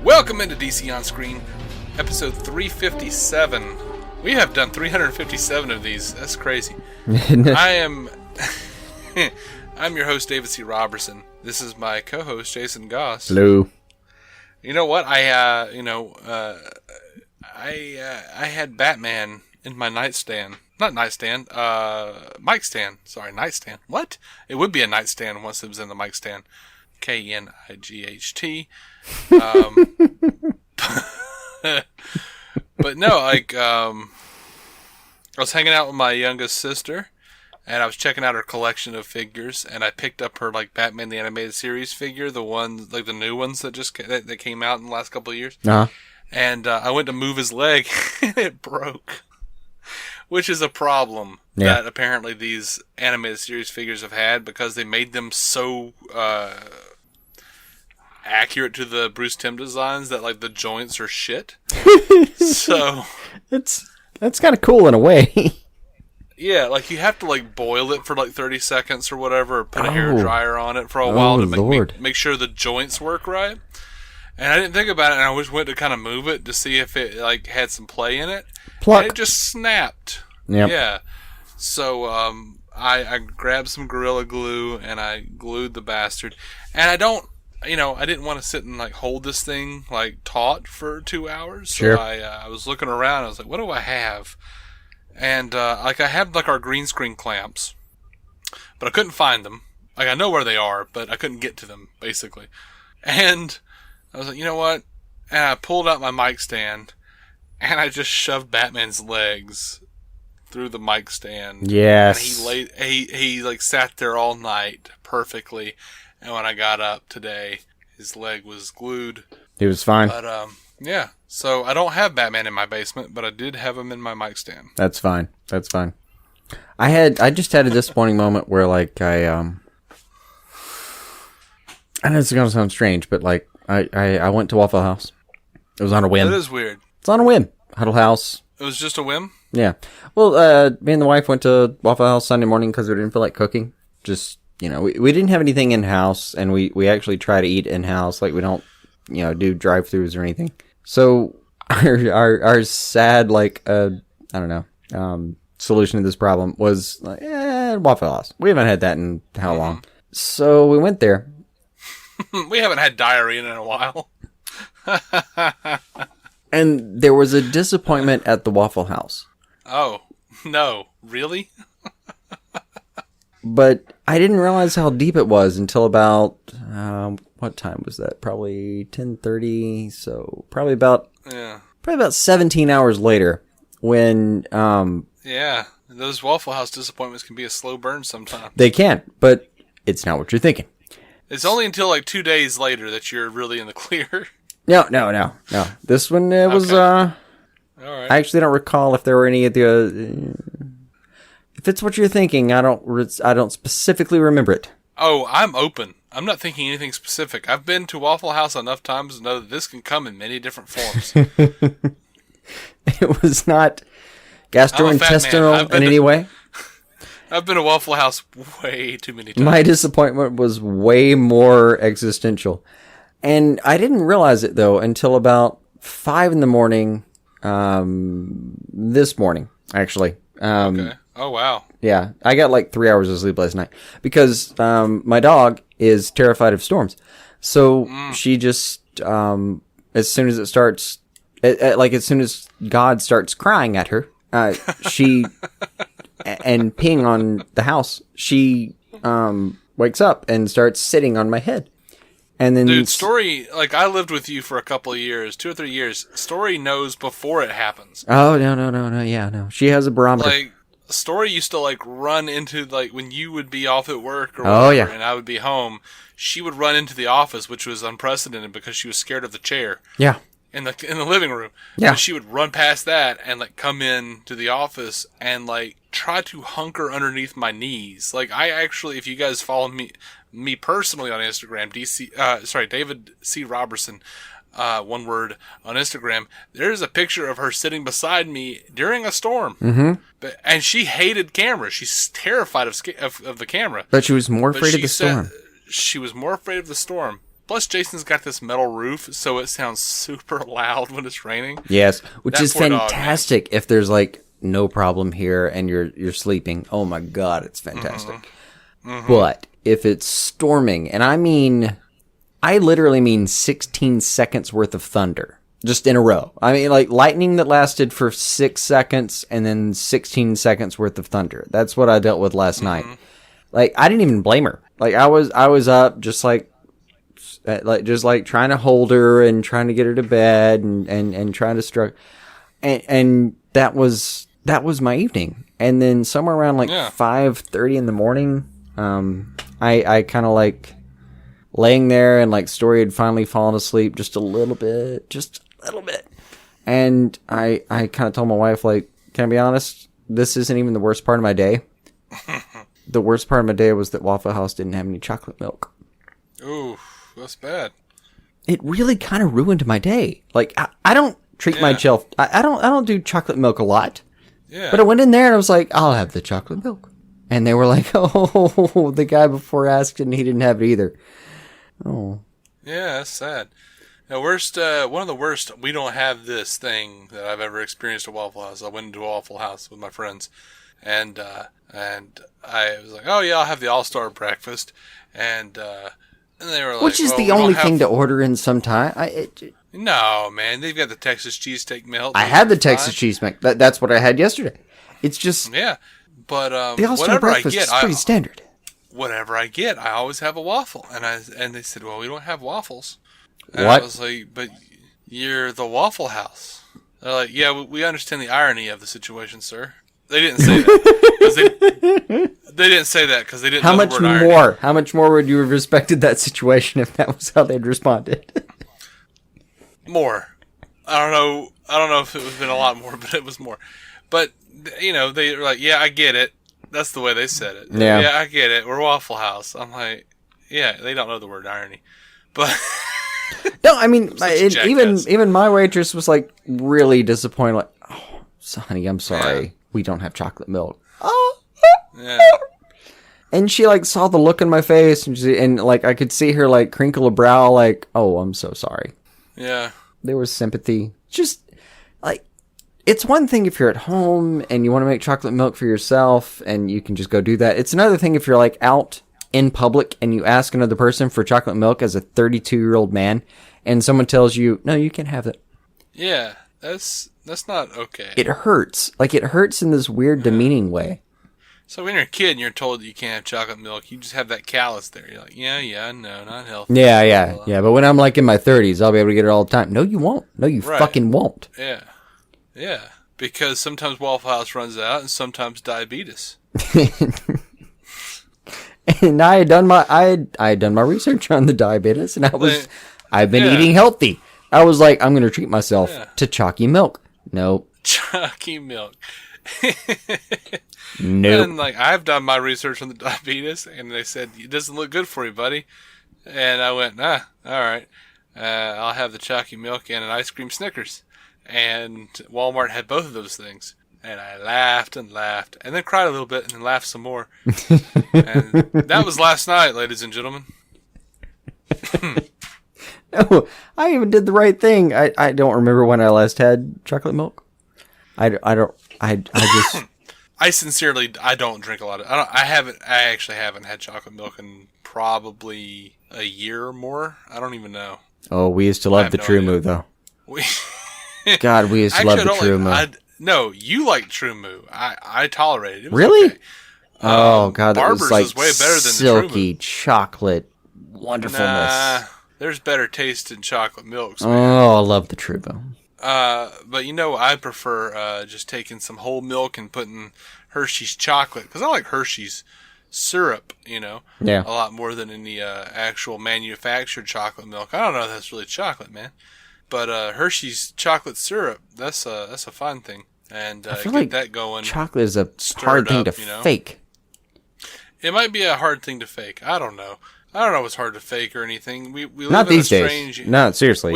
Welcome into DC On Screen, episode 357. We have done 357 of these. That's crazy. I'm your host, David C. Robertson. This is my co-host, Jason Goss. Hello. You know what? I had Batman in my nightstand. Not nightstand. Mic stand. Sorry, nightstand. What? It would be a nightstand once it was in the mic stand. K-N-I-G-H-T. But no, I was hanging out with my youngest sister, and I was checking out her collection of figures, and I picked up her Batman the Animated Series figure, the ones the new ones that came out in the last couple of years. Uh-huh. And I went to move his leg, and it broke, which is a problem that apparently these animated series figures have had because they made them so accurate to the Bruce Timm designs that the joints are shit. So that's kind of cool in a way. Yeah, you have to boil it for 30 seconds or whatever, or put a hair dryer on it for a while to make sure the joints work right. And I didn't think about it, and I just went to kind of move it to see if it had some play in it. Pluck. And it just snapped. Yep. Yeah. So I grabbed some Gorilla Glue and I glued the bastard. And I didn't want to sit and hold this thing taut for 2 hours. So sure. I was looking around. I was like, what do I have? And I had our green screen clamps, but I couldn't find them. I know where they are, but I couldn't get to them basically. And I was like, you know what? And I pulled out my mic stand, and I just shoved Batman's legs through the mic stand. Yes. And he sat there all night perfectly. And when I got up today, his leg was glued. He was fine. But yeah. So I don't have Batman in my basement, but I did have him in my mic stand. That's fine. I just had a disappointing moment where I know it's gonna sound strange, but I went to Waffle House. It was on a whim. That is weird. It's on a whim. Huddle House. It was just a whim? Yeah. Well, me and the wife went to Waffle House Sunday morning because we didn't feel like cooking. Just, we didn't have anything in-house, and we actually try to eat in-house. We don't, do drive-thrus or anything. So, our sad, solution to this problem was, Waffle House. We haven't had that in how long? So, we went there. We haven't had diarrhea in a while. And there was a disappointment at the Waffle House. Oh, no. Really? But I didn't realize how deep it was until about, what time was that? Probably 10:30. So probably about 17 hours later when, yeah, those Waffle House disappointments can be a slow burn sometimes. They can, but it's not what you're thinking. It's only until 2 days later that you're really in the clear. No. This one was, all right. I actually don't recall if there were any of the, if it's what you're thinking, I don't specifically remember it. Oh, I'm open. I'm not thinking anything specific. I've been to Waffle House enough times to know that this can come in many different forms. It was not gastrointestinal in any way. I've been to Waffle House way too many times. My disappointment was way more existential. And I didn't realize it, though, until about 5 a.m. This morning, actually. Okay. Oh, wow. Yeah. I got 3 hours of sleep last night. Because my dog is terrified of storms. So she just, as soon as it starts, as soon as God starts crying at her, she... and peeing on the house, she wakes up and starts sitting on my head. And then, dude, Story, I lived with you for a couple of years, 2 or 3 years. Story knows before it happens. Oh, no. She has a barometer. Story used to run into when you would be off at work or whatever, and I would be home. She would run into the office, which was unprecedented because she was scared of the chair. Yeah. In the living room. Yeah. So she would run past that and like come in to the office and like try to hunker underneath my knees. Like I actually, if you guys follow me personally on Instagram, David C. Robertson, one word on Instagram, there's a picture of her sitting beside me during a storm. Mm-hmm. And she hated cameras. She's terrified of the camera. But she was more afraid of the storm. She was more afraid of the storm. Plus, Jason's got this metal roof, so it sounds super loud when it's raining. Yes, which is fantastic if there's like no problem here and you're sleeping. Oh my god, it's fantastic. But if it's storming, and I literally mean 16 seconds worth of thunder. Just in a row. I mean, like lightning that lasted for 6 seconds and then 16 seconds worth of thunder. That's what I dealt with last night. Like, I didn't even blame her. Like, I was up just like trying to hold her and trying to get her to bed and trying to struggle. And that was my evening. And then somewhere around like 5:30 in the morning, I kind of like laying there and like Story had finally fallen asleep just a little bit. And I kind of told my wife, like, can I be honest? This isn't even the worst part of my day. The worst part of my day was that Waffle House didn't have any chocolate milk. Ooh, that's bad. It really kind of ruined my day. Like, I don't treat myself. I don't do chocolate milk a lot. Yeah. But I went in there and I was like, I'll have the chocolate milk. And they were like, oh, the guy before asked and he didn't have it either. Oh. Yeah, that's sad. The worst, one of the worst, we don't have this thing that I've ever experienced at Waffle House. I went into a Waffle House with my friends, and I was like, oh yeah, I'll have the All-Star breakfast, and they were like, which is the only thing to order in some time. No, man, they've got the Texas cheesesteak melt. I had the Texas cheesesteak. That's what I had yesterday. It's just but the All-Star breakfast is pretty standard. Whatever I get, I always have a waffle, and they said, well, we don't have waffles. And what? I was like, but you're the Waffle House. They're like, yeah, we understand the irony of the situation, sir. They didn't say that. They didn't say that because they didn't know the word irony. How much more would you have respected that situation if that was how they'd responded? More. I don't know if it would have been a lot more, but it was more. But, you know, they were like, yeah, I get it. That's the way they said it. Yeah, I get it. We're Waffle House. I'm like, yeah, they don't know the word irony. But... No, I mean, even my waitress was like really disappointed. Like, oh, honey, I'm sorry, we don't have chocolate milk. Oh, and she like saw the look in my face, and like I could see her like crinkle a brow, like, oh, I'm so sorry. Yeah, there was sympathy. Just like, it's one thing if you're at home and you want to make chocolate milk for yourself, and you can just go do that. It's another thing if you're like out in public and you ask another person for chocolate milk as a 32-year-old man and someone tells you, no, you can't have it. Yeah, that's not okay. It hurts. Like, it hurts in this weird, demeaning way. So when you're a kid and you're told that you can't have chocolate milk, you just have that callus there. You're like, no, not healthy. Yeah. But when I'm like in my 30s, I'll be able to get it all the time. No, you won't. No, you fucking won't. Yeah. Because sometimes Waffle House runs out and sometimes diabetes. And I had done my research on the diabetes, and I've been eating healthy. I was like, I'm going to treat myself to chalky milk. Nope. Chalky milk. Nope. And like, I've done my research on the diabetes, and they said, it doesn't look good for you, buddy. And I went, all right. I'll have the chalky milk and an ice cream Snickers. And Walmart had both of those things. And I laughed and laughed, and then cried a little bit, and then laughed some more. And that was last night, ladies and gentlemen. No, I even did the right thing. I don't remember when I last had chocolate milk. I just... I don't drink a lot of... I actually haven't had chocolate milk in probably a year or more. I don't even know. Oh, we used to love the True Moo, though. God, we used to love the True Moo. No, you like True Moo. I tolerated it. It was really? Okay. Oh, God, that Barber's was like is way better than silky chocolate wonderfulness. Nah, there's better taste in chocolate milks, man. Oh, I love the True Moo. But you know, I prefer just taking some whole milk and putting Hershey's chocolate, because I like Hershey's syrup, a lot more than any actual manufactured chocolate milk. I don't know if that's really chocolate, man. But Hershey's chocolate syrup, that's a fun thing. And I feel get like that going. Chocolate is a hard thing to fake. It might be a hard thing to fake. I don't know. I don't know what's hard to fake or anything. We live not in these a strange... days. No, seriously.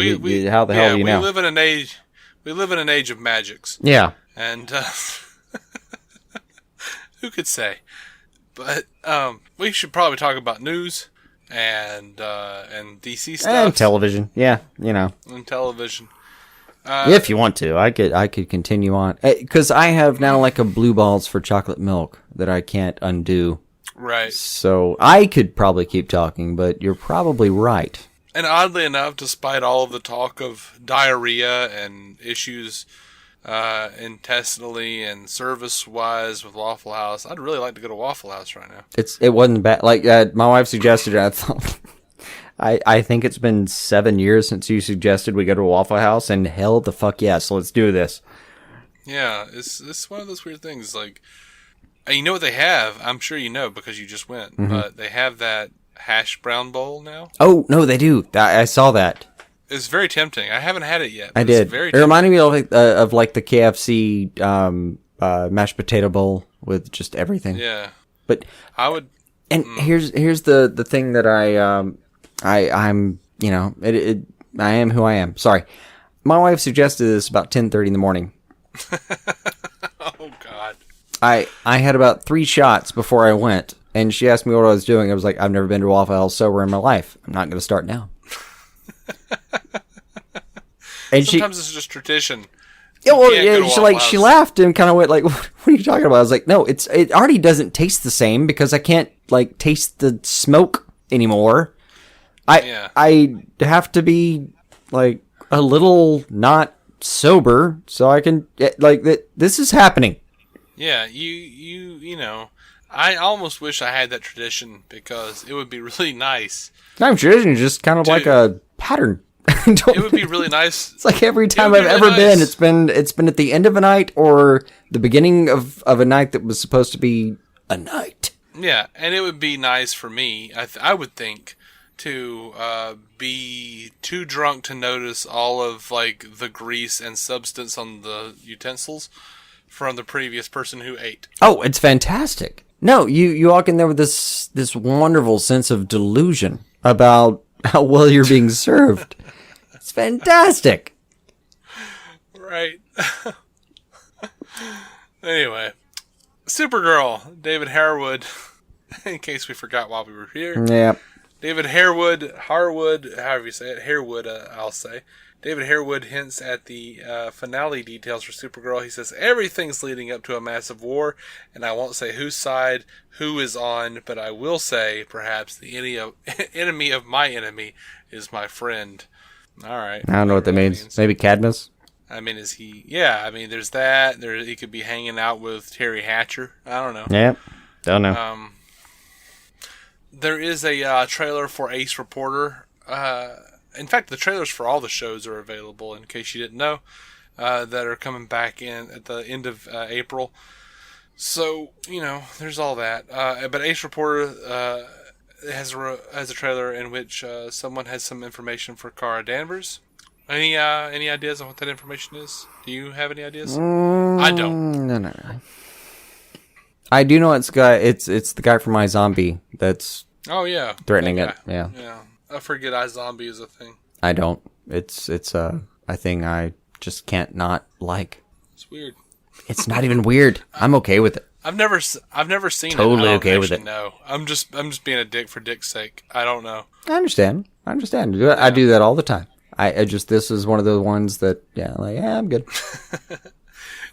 How the hell do you know? We live in an age of magics. Yeah. And who could say? But we should probably talk about news. and DC stuff. And television. Yeah, you know. And television. If you want to, I could continue on. Because I have now like a blue balls for chocolate milk that I can't undo. Right. So I could probably keep talking, but you're probably right. And oddly enough, despite all of the talk of diarrhea and issues intestinally and service-wise with Waffle House, I'd really like to go to Waffle House right now. It wasn't bad. Like my wife suggested it. I thought, I think it's been 7 years since you suggested we go to a Waffle House, and hell the fuck yes, let's do this. Yeah, it's one of those weird things. Like, you know what they have? I'm sure you know because you just went. Mm-hmm. But they have that hash brown bowl now. Oh no, they do. I saw that. It's very tempting. I haven't had it yet. I did. It reminded me of like the KFC mashed potato bowl with just everything. Yeah, but I would. And here's the thing that I'm you know I am who I am. Sorry, my wife suggested this about 10:30 in the morning. Oh God. I had about 3 shots before I went, and she asked me what I was doing. I was like, I've never been to Waffle House sober in my life. I'm not going to start now. And sometimes it's just tradition. Yeah, well, yeah, she laughed and kind of went like, "What are you talking about?" I was like, "No, it already doesn't taste the same because I can't like taste the smoke anymore. I have to be like a little not sober so I can like that. This is happening." Yeah, you know, I almost wish I had that tradition because it would be really nice. Not tradition, just kind of like a pattern. It would be really nice. It's like every time I've ever been, it's been at the end of a night or the beginning of a night that was supposed to be a night. Yeah, and it would be nice for me, I would think, to be too drunk to notice all of like the grease and substance on the utensils from the previous person who ate. Oh, it's fantastic. No, you walk in there with this wonderful sense of delusion about how well you're being served. It's fantastic. Right. Anyway, Supergirl, David Harewood, in case we forgot while we were here. Yeah. David Harewood, however you say it, Harewood, I'll say. David Harewood hints at the finale details for Supergirl. He says, everything's leading up to a massive war, and I won't say whose side, who is on, but I will say, perhaps, the enemy of my enemy is my friend. All right. I don't know what that means. Maybe Cadmus? I mean, is he... Yeah, I mean, there's that. He could be hanging out with Terry Hatcher. I don't know. Yeah, don't know. There is a trailer for Ace Reporter. In fact, the trailers for all the shows are available, in case you didn't know, that are coming back in at the end of April. So, you know, there's all that. But Ace Reporter has a trailer in which someone has some information for Kara Danvers. Any ideas on what that information is? Do you have any ideas? I don't. No. I do know it's the guy from iZombie that's threatening it. Yeah. I forget iZombie is a thing. I don't. It's a thing I just can't not like. It's weird. It's not even weird. I'm okay with it. I've never seen it. Totally okay with it. No, I'm just being a dick for dick's sake. I don't know. I understand. Yeah. I do that all the time. I just this is one of the ones that I'm good.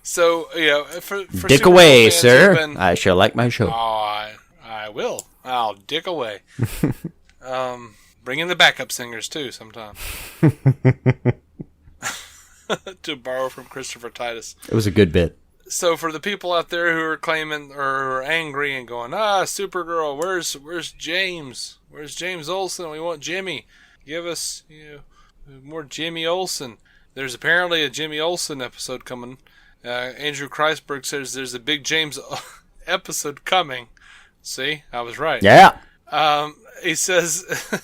So for dick Super away, sir. I shall like my show. Oh, I will. I'll dick away. Bring in the backup singers too sometime. To borrow from Christopher Titus. It was a good bit. So for the people out there who are claiming or are angry and going, Supergirl, where's James? Where's James Olsen? We want Jimmy. Give us more Jimmy Olsen. There's apparently a Jimmy Olsen episode coming. Andrew Kreisberg says there's a big James episode coming. See, I was right. Yeah. He says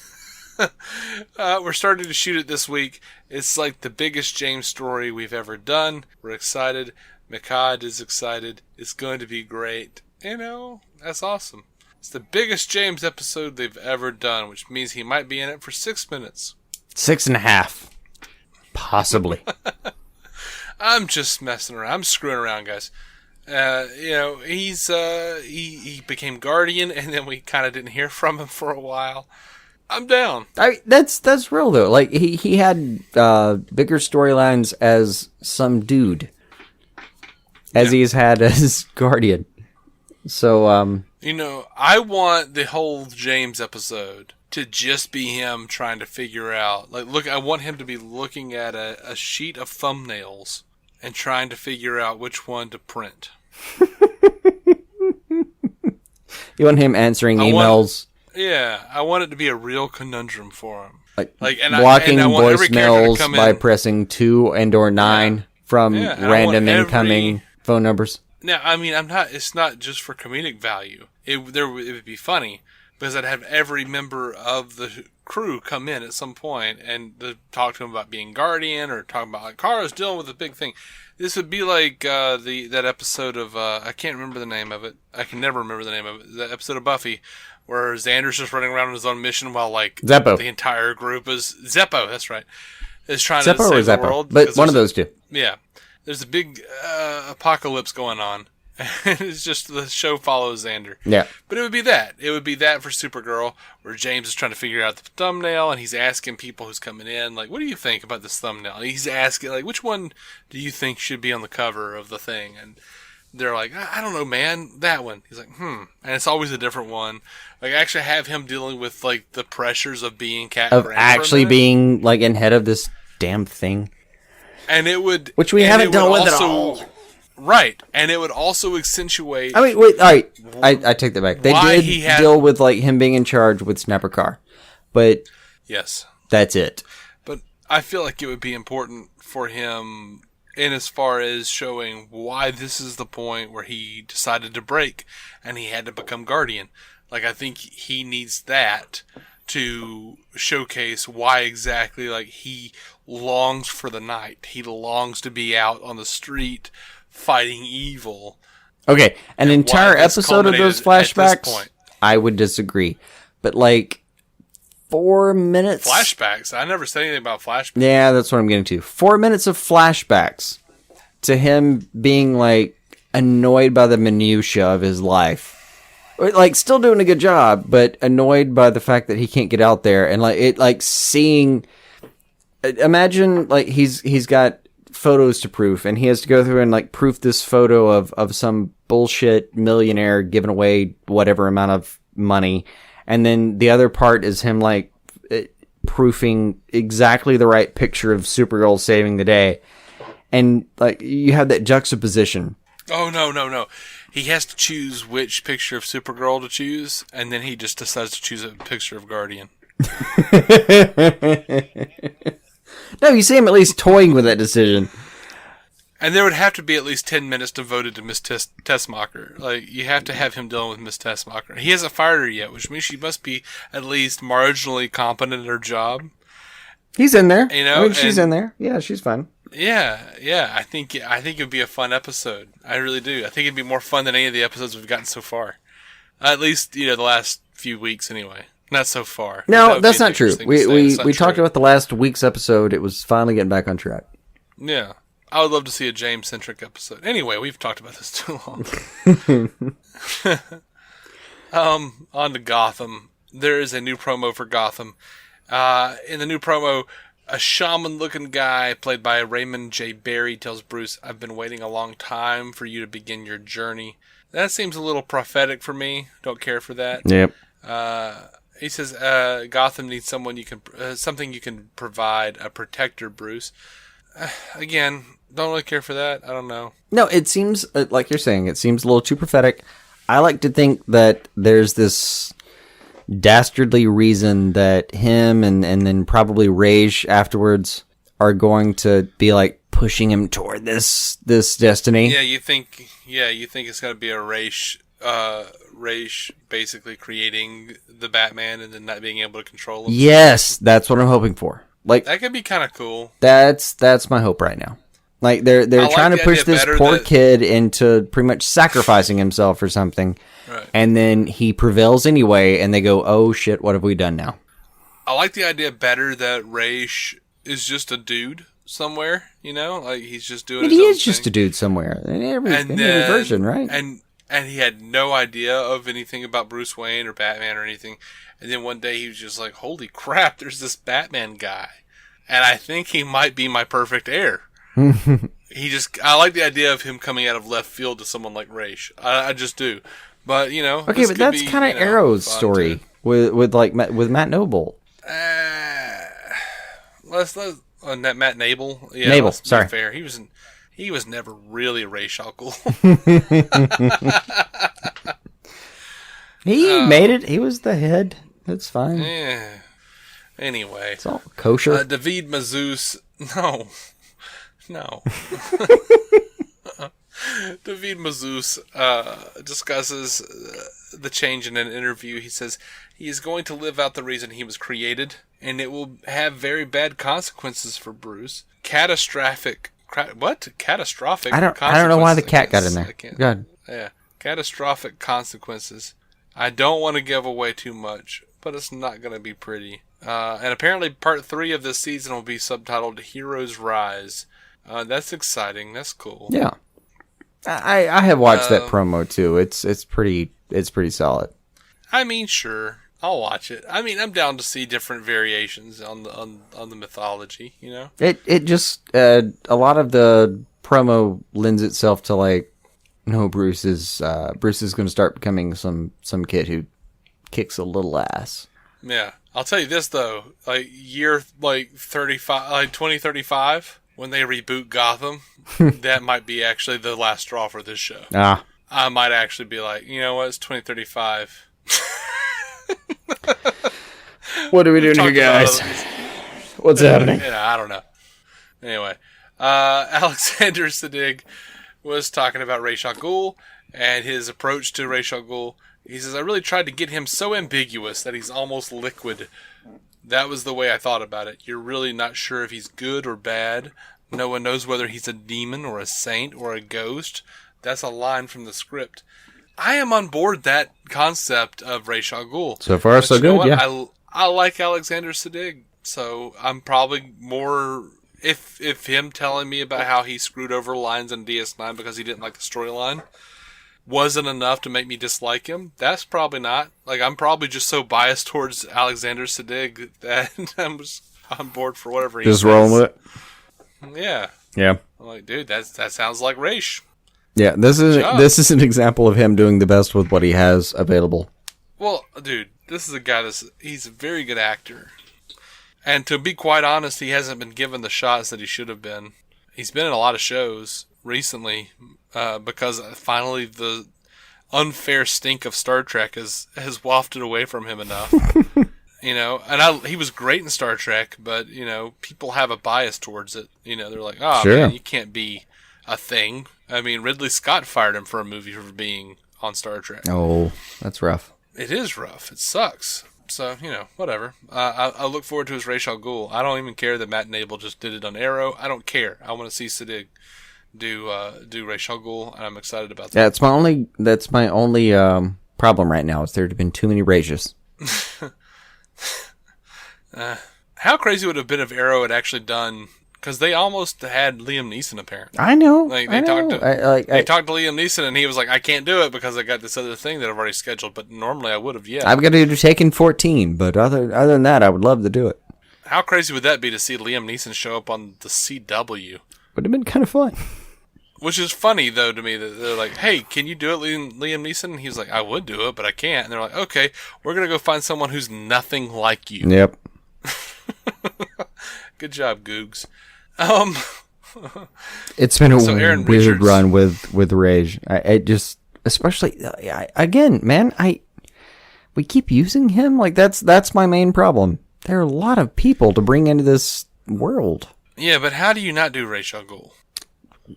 we're starting to shoot it this week. It's like the biggest James story we've ever done. We're excited. Mikad is excited. It's going to be great. That's awesome. It's the biggest James episode they've ever done, which means he might be in it for 6 minutes. 6.5. Possibly. I'm just messing around. I'm screwing around, guys. he became Guardian, and then we kind of didn't hear from him for a while. I'm down. That's real though. Like he had bigger storylines as some dude, as he's had as Guardian. So I want the whole James episode to just be him trying to figure out. I want him to be looking at a sheet of thumbnails and trying to figure out which one to print. You want him answering emails? I want it to be a real conundrum for him. Blocking voicemails by pressing 2 and/or 9 from random incoming phone numbers. Now, I mean, it's not just for comedic value. It would be funny because I'd have every member of the crew come in at some point and talk to him about being Guardian or talking about Kara's dealing with a big thing. This would be like that episode of I can't remember the name of it. I can never remember the name of it. The episode of Buffy where Xander's just running around on his own mission while Zeppo. The entire group is Zeppo. That's right. Is trying Zeppo to save the world. But one of those two. Yeah, there's a big apocalypse going on. It's just the show follows Xander. Yeah. But it would be that. It would be that for Supergirl, where James is trying to figure out the thumbnail, and he's asking people who's coming in, what do you think about this thumbnail? And he's asking, which one do you think should be on the cover of the thing? And they're like, I don't know, man, that one. He's like, And it's always a different one. Actually have him dealing with, the pressures of being Cat Of Grant actually being, in head of this damn thing. And it would... Which we haven't dealt with at all. Right, and it would also accentuate... I mean, wait, all right, I take that back. They did deal with, him being in charge with Snapper Carr, but... Yes. That's it. But I feel like it would be important for him in as far as showing why this is the point where he decided to break, and he had to become Guardian. I think he needs that to showcase why exactly, he longs for the night. He longs to be out on the street fighting evil. Okay, an entire episode of those flashbacks, I would disagree. But 4 minutes... Flashbacks? I never said anything about flashbacks. Yeah, that's what I'm getting to. 4 minutes of flashbacks to him being, annoyed by the minutiae of his life. Still doing a good job, but annoyed by the fact that he can't get out there. And, seeing... Imagine, he's got photos to proof, and he has to go through and proof this photo of some bullshit millionaire giving away whatever amount of money, and then the other part is him proofing exactly the right picture of Supergirl saving the day, and you have that juxtaposition. Oh no! He has to choose which picture of Supergirl to choose, and then he just decides to choose a picture of Guardian. No, you see him at least toying with that decision. And there would have to be at least 10 minutes devoted to Miss Tessmacher. You have to have him dealing with Miss Tessmacher. He hasn't fired her yet, which means she must be at least marginally competent at her job. He's in there. She's in there. Yeah, she's fine. Yeah. I think it would be a fun episode. I really do. I think it'd be more fun than any of the episodes we've gotten so far. At least, the last few weeks anyway. Not so far. No, that's not true. We talked about the last week's episode. It was finally getting back on track. Yeah. I would love to see a James-centric episode. Anyway, we've talked about this too long. On to Gotham. There is a new promo for Gotham. In the new promo, a shaman-looking guy played by Raymond J. Barry tells Bruce, "I've been waiting a long time for you to begin your journey." That seems a little prophetic for me. Don't care for that. Yep. He says, Gotham needs something you can provide, a protector, Bruce. Again, don't really care for that. I don't know. No, it seems, like you're saying, it seems a little too prophetic. I like to think that there's this dastardly reason that him and then probably Rage afterwards are going to be pushing him toward this destiny. Yeah, you think it's going to be a Rage basically creating the Batman and then not being able to control him. Yes, that's what I'm hoping for. That could be kind of cool. That's my hope right now. They're trying to push this poor kid into pretty much sacrificing himself or something. Right. And then he prevails anyway, and they go, "Oh shit, what have we done now?" I like the idea better that Raish is just a dude. somewhere, like he's just doing but his he own is just thing. a dude somewhere in every version, right? And he had no idea of anything about Bruce Wayne or Batman or anything. And then one day he was just like, holy crap, there's this Batman guy. And I think he might be my perfect heir. I like the idea of him coming out of left field to someone like Raish. I just do. But, Okay, but that's kind of Arrow's story with Matt Noble. Matt Nable. Yeah, Nable, sorry. Fair. He was never really Raish al Ghul. He made it. He was the head. That's fine. Yeah. Anyway. It's all kosher. David Mazouz. No. David Mazouz discusses the change in an interview. He says he is going to live out the reason he was created, and it will have very bad consequences for Bruce. Catastrophic. Catastrophic. I don't know why the cat got in there. Good. Yeah. Catastrophic consequences. I don't want to give away too much, but it's not going to be pretty. And apparently part 3 of this season will be subtitled Heroes Rise. That's exciting. That's cool. Yeah. I have watched that promo too. It's pretty solid. I mean, sure. I'll watch it. I mean, I'm down to see different variations on the mythology, It just a lot of the promo lends itself to like, no, Bruce is going to start becoming some kid who kicks a little ass. Yeah. I'll tell you this though, year 35, 2035, when they reboot Gotham, that might be actually the last straw for this show. I might actually be like, you know what, it's 2035. What are we doing here, guys? What's happening? I don't know. Anyway, Alexander Siddig was talking about Ra's al Ghul and his approach to Ra's al Ghul. He says, I really tried to get him so ambiguous that he's almost liquid. That was the way I thought about it. You're really not sure if he's good or bad. No one knows whether he's a demon or a saint or a ghost. That's a line from the script. I am on board that concept of Ra's al Ghul. So far, so good, yeah. I like Alexander Siddig, so I'm probably more... If him telling me about how he screwed over lines in DS9 because he didn't like the storyline wasn't enough to make me dislike him, that's probably not. I'm probably just so biased towards Alexander Siddig that I'm just on board for whatever he says. Just rolling with it? Yeah. Yeah. I'm like, dude, that sounds like Raish. Yeah, this is an example of him doing the best with what he has available. Well, dude, this is a guy he's a very good actor. And to be quite honest, he hasn't been given the shots that he should have been. He's been in a lot of shows recently because finally the unfair stink of Star Trek has wafted away from him enough. And he was great in Star Trek, but, people have a bias towards it. They're like, sure, man, you can't be a thing. I mean, Ridley Scott fired him for a movie for being on Star Trek. Oh, that's rough. It is rough. It sucks. So, whatever. I look forward to his Ra's al Ghul. I don't even care that Matt Nable just did it on Arrow. I don't care. I want to see Siddig do Ra's al Ghul, and I'm excited about that. Yeah, that's my only problem right now. Is there have been too many Rages. How crazy would it have been if Arrow had actually done... Because they almost had Liam Neeson, apparently. I know. They talked to Liam Neeson, and he was like, I can't do it because I got this other thing that I've already scheduled, but normally I would have, yeah. I've got to do Taken 14, but other than that, I would love to do it. How crazy would that be to see Liam Neeson show up on the CW? Would have been kind of fun. Which is funny, though, to me, that they're like, hey, can you do it, Liam Neeson? And he's like, I would do it, but I can't. And they're like, okay, we're going to go find someone who's nothing like you. Yep. Good job, Guggs. It's been a weird run with Rage. I just, especially again, man. We keep using him. That's my main problem. There are a lot of people to bring into this world. Yeah, but how do you not do Ra's al Ghul?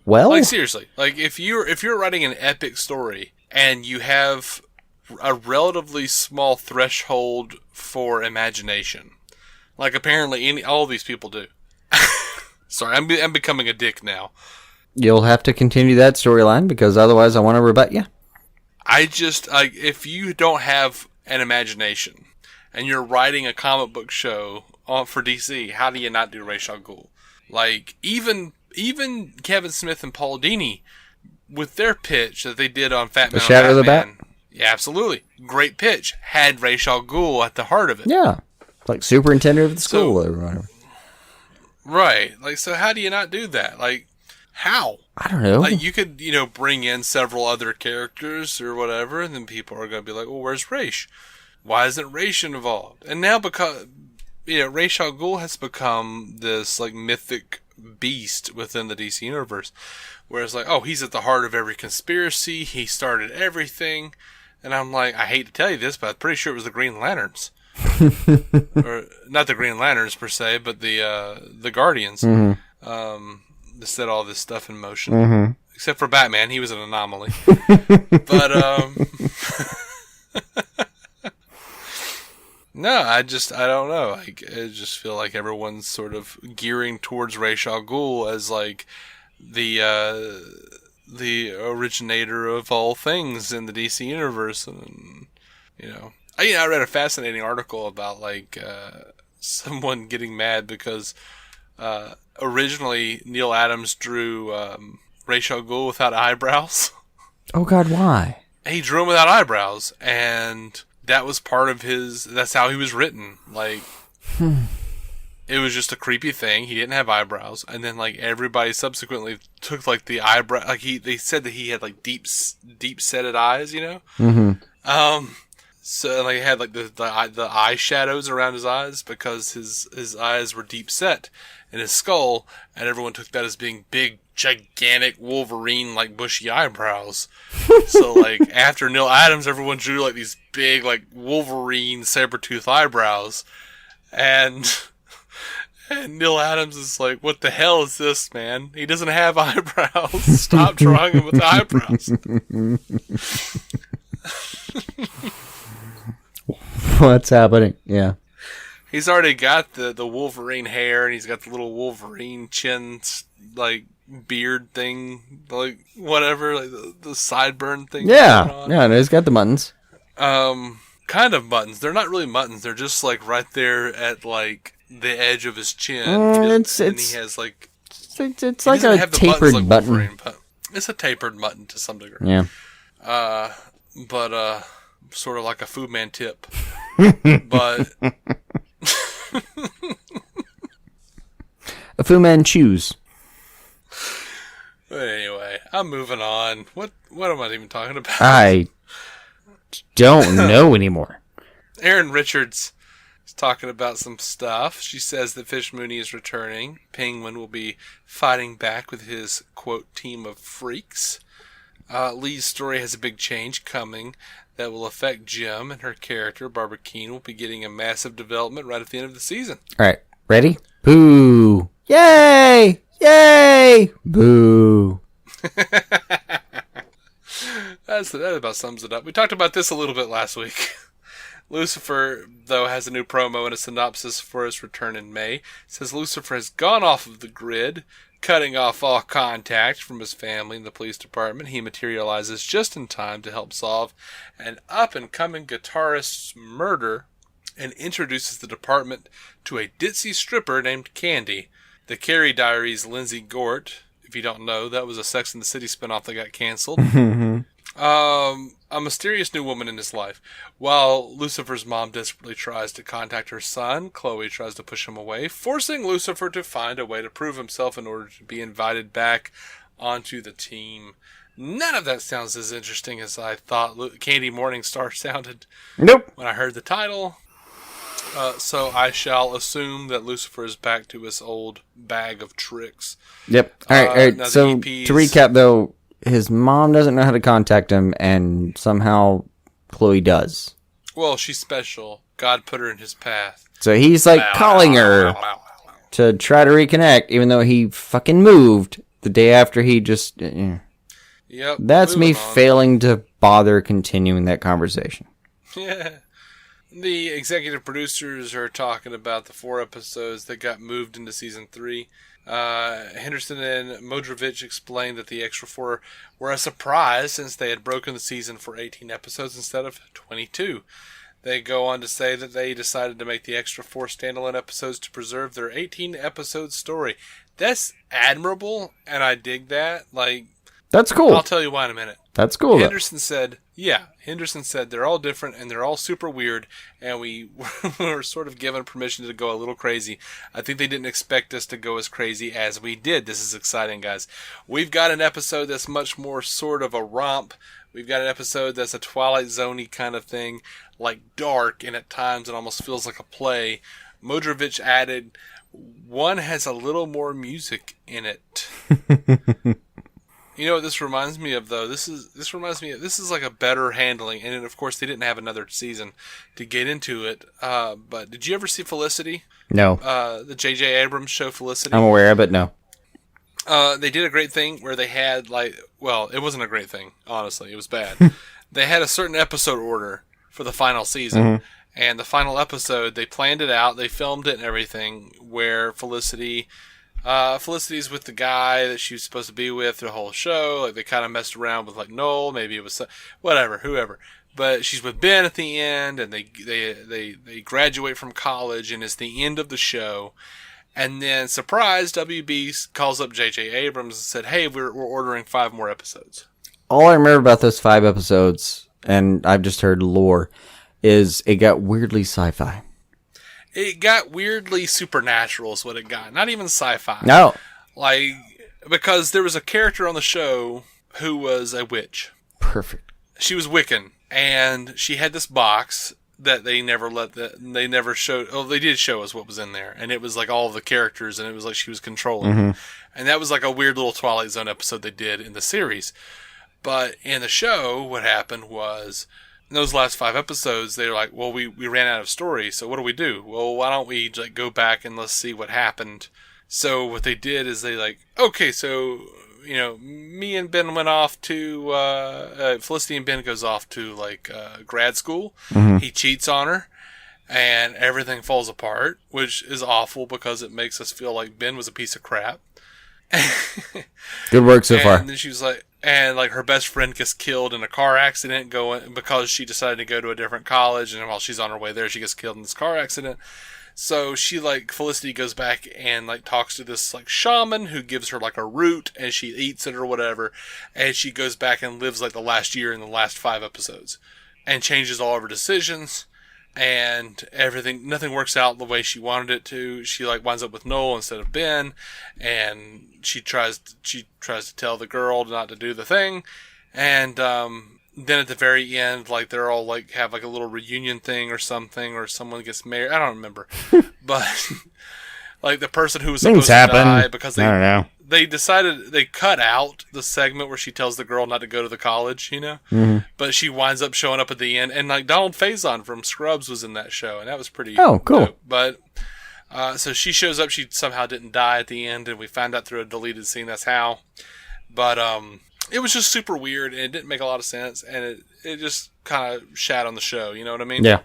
Well, seriously, if you're writing an epic story and you have a relatively small threshold for imagination, apparently all these people do. Sorry, I'm becoming a dick now. You'll have to continue that storyline because otherwise I want to rebut you. I just, if you don't have an imagination and you're writing a comic book show for DC, how do you not do Ra's al Ghul? Like, even Kevin Smith and Paul Dini, with their pitch that they did on Fat Man The Shadow of the Bat? Yeah, absolutely. Great pitch. Had Ra's al Ghul at the heart of it. Yeah. Like superintendent of the school or whatever. Right. Like, so how do you not do that? Like, how? I don't know. Like, you could, bring in several other characters or whatever, and then people are going to be like, well, where's Ra's? Why isn't Ra's involved? And now because, Ra's al Ghul has become this, like, mythic beast within the DC universe. Whereas, like, oh, he's at the heart of every conspiracy. He started everything. And I'm like, I hate to tell you this, but I'm pretty sure it was the Green Lanterns. Or not the Green Lanterns per se, but the Guardians. That set all this stuff in motion. Except for Batman, he was an anomaly. But no, I don't know. I just feel like everyone's sort of gearing towards Ra's al Ghul as like the originator of all things in the DC universe, and I read a fascinating article about like someone getting mad because originally Neil Adams drew Ra's al Ghul without eyebrows. Oh God, why? He drew him without eyebrows, and that was part of his. That's how he was written. Like, it was just a creepy thing. He didn't have eyebrows, and then like everybody subsequently took like the eyebrow. Like they said that he had like deep setted eyes. So like he had like the eye shadows around his eyes because his eyes were deep set in his skull, and everyone took that as being big, gigantic Wolverine like bushy eyebrows. So like after Neil Adams, everyone drew like these big like Wolverine saber-tooth eyebrows, and Neil Adams is like, what the hell is this, man? He doesn't have eyebrows. Stop drawing him with eyebrows. What's happening? Yeah. He's already got the Wolverine hair, and he's got the little Wolverine chin, like, beard thing, like, whatever, like the sideburn thing. Yeah, yeah, and he's got the muttons. Kind of muttons. They're not really muttons. They're just, like, right there at, like, the edge of his chin. And he has, like... It's like a tapered like button. Wolverine, but it's a tapered mutton to some degree. Yeah. But sort of like a Fu Man tip. But... a Fu Manchu's. But anyway, I'm moving on. What am I even talking about? I don't know anymore. Erin Richards is talking about some stuff. She says that Fish Mooney is returning. Penguin will be fighting back with his, quote, team of freaks. Lee's story has a big change coming that will affect Jim, and her character, Barbara Keene, will be getting a massive development right at the end of the season. All right, ready? Boo! Yay! Yay! Boo! That about sums it up. We talked about this a little bit last week. Lucifer, though, has a new promo and a synopsis for his return in May. It says Lucifer has gone off of the grid, cutting off all contact from his family and the police department. He materializes just in time to help solve an up-and-coming guitarist's murder and introduces the department to a ditzy stripper named Candy. The Carrie Diaries' Lindsay Gort, if you don't know, that was a Sex and the City spinoff that got canceled. A mysterious new woman in his life. While Lucifer's mom desperately tries to contact her son, Chloe tries to push him away, forcing Lucifer to find a way to prove himself in order to be invited back onto the team. None of that sounds as interesting as I thought Candy Morningstar sounded. Nope. When I heard the title. So I shall assume that Lucifer is back to his old bag of tricks. Yep. All right. So to recap, though, his mom doesn't know how to contact him, and somehow Chloe does. Well, she's special. God put her in his path. So he's like calling her to try to reconnect, even though he fucking moved the day after he just... Yep. That's me failing to bother continuing that conversation. Yeah. The executive producers are talking about the 4 episodes that got moved into season 3. Henderson and Modrovich explained that the extra 4 were a surprise since they had broken the season for 18 episodes instead of 22. They go on to say that they decided to make the extra 4 standalone episodes to preserve their 18-episode story. That's admirable, and I dig that. Like, that's cool. I'll tell you why in a minute. That's cool. Henderson said they're all different and they're all super weird, and we were sort of given permission to go a little crazy. I think they didn't expect us to go as crazy as we did. This is exciting, guys. We've got an episode that's much more sort of a romp. We've got an episode that's a Twilight Zone-y kind of thing, like dark, and at times it almost feels like a play. Modrovich added, one has a little more music in it. You know what this reminds me of, though? This is like a better handling, and then, of course, they didn't have another season to get into it. But did you ever see Felicity? No. The J.J. Abrams show Felicity? I'm aware of it, no. They did a great thing where they had, it wasn't a great thing, honestly. It was bad. They had a certain episode order for the final season. Mm-hmm. And the final episode, they planned it out, they filmed it and everything, where Felicity's with the guy that she was supposed to be with the whole show. Like, they kind of messed around with, Noel, maybe it was whoever. But she's with Ben at the end, and they graduate from college, and it's the end of the show. And then, surprise, WB calls up J.J. Abrams and said, hey, we're ordering 5 more episodes. All I remember about those 5 episodes, and I've just heard lore, is it got weirdly sci-fi. It got weirdly supernatural is what it got. Not even sci-fi. No. Because there was a character on the show who was a witch. Perfect. She was Wiccan, and she had this box that they never showed. Oh, they did show us what was in there, and it was like all the characters, and it was like she was controlling them. And that was like a weird little Twilight Zone episode they did in the series. But in the show, what happened was, in those last 5 episodes, they were like, well, we ran out of story, so what do we do? Well, why don't we go back and let's see what happened? So what they did is okay, so, me and Ben went off to, Felicity and Ben goes off to, grad school. Mm-hmm. He cheats on her, and everything falls apart, which is awful because it makes us feel like Ben was a piece of crap. Good work so far. And then she was like, her best friend gets killed in a car accident because she decided to go to a different college, and while she's on her way there, she gets killed in this car accident. So she, Felicity goes back and, talks to this, shaman who gives her, a root, and she eats it or whatever, and she goes back and lives, the last year in the last 5 episodes, and changes all of her decisions, and nothing works out the way she wanted it to. She, winds up with Noel instead of Ben, and she tries to tell the girl not to do the thing, and then at the very end, they're all have a little reunion thing or something, or someone gets married. I don't remember, but the person who was supposed to die because I don't know. They decided they cut out the segment where she tells the girl not to go to the college, Mm-hmm. But she winds up showing up at the end, and Donald Faison from Scrubs was in that show, and that was pretty cool. dope. But so she shows up. She somehow didn't die at the end, and we found out through a deleted scene that's how. But it was just super weird, and it didn't make a lot of sense, and it just kind of shat on the show. You know what I mean? Yeah.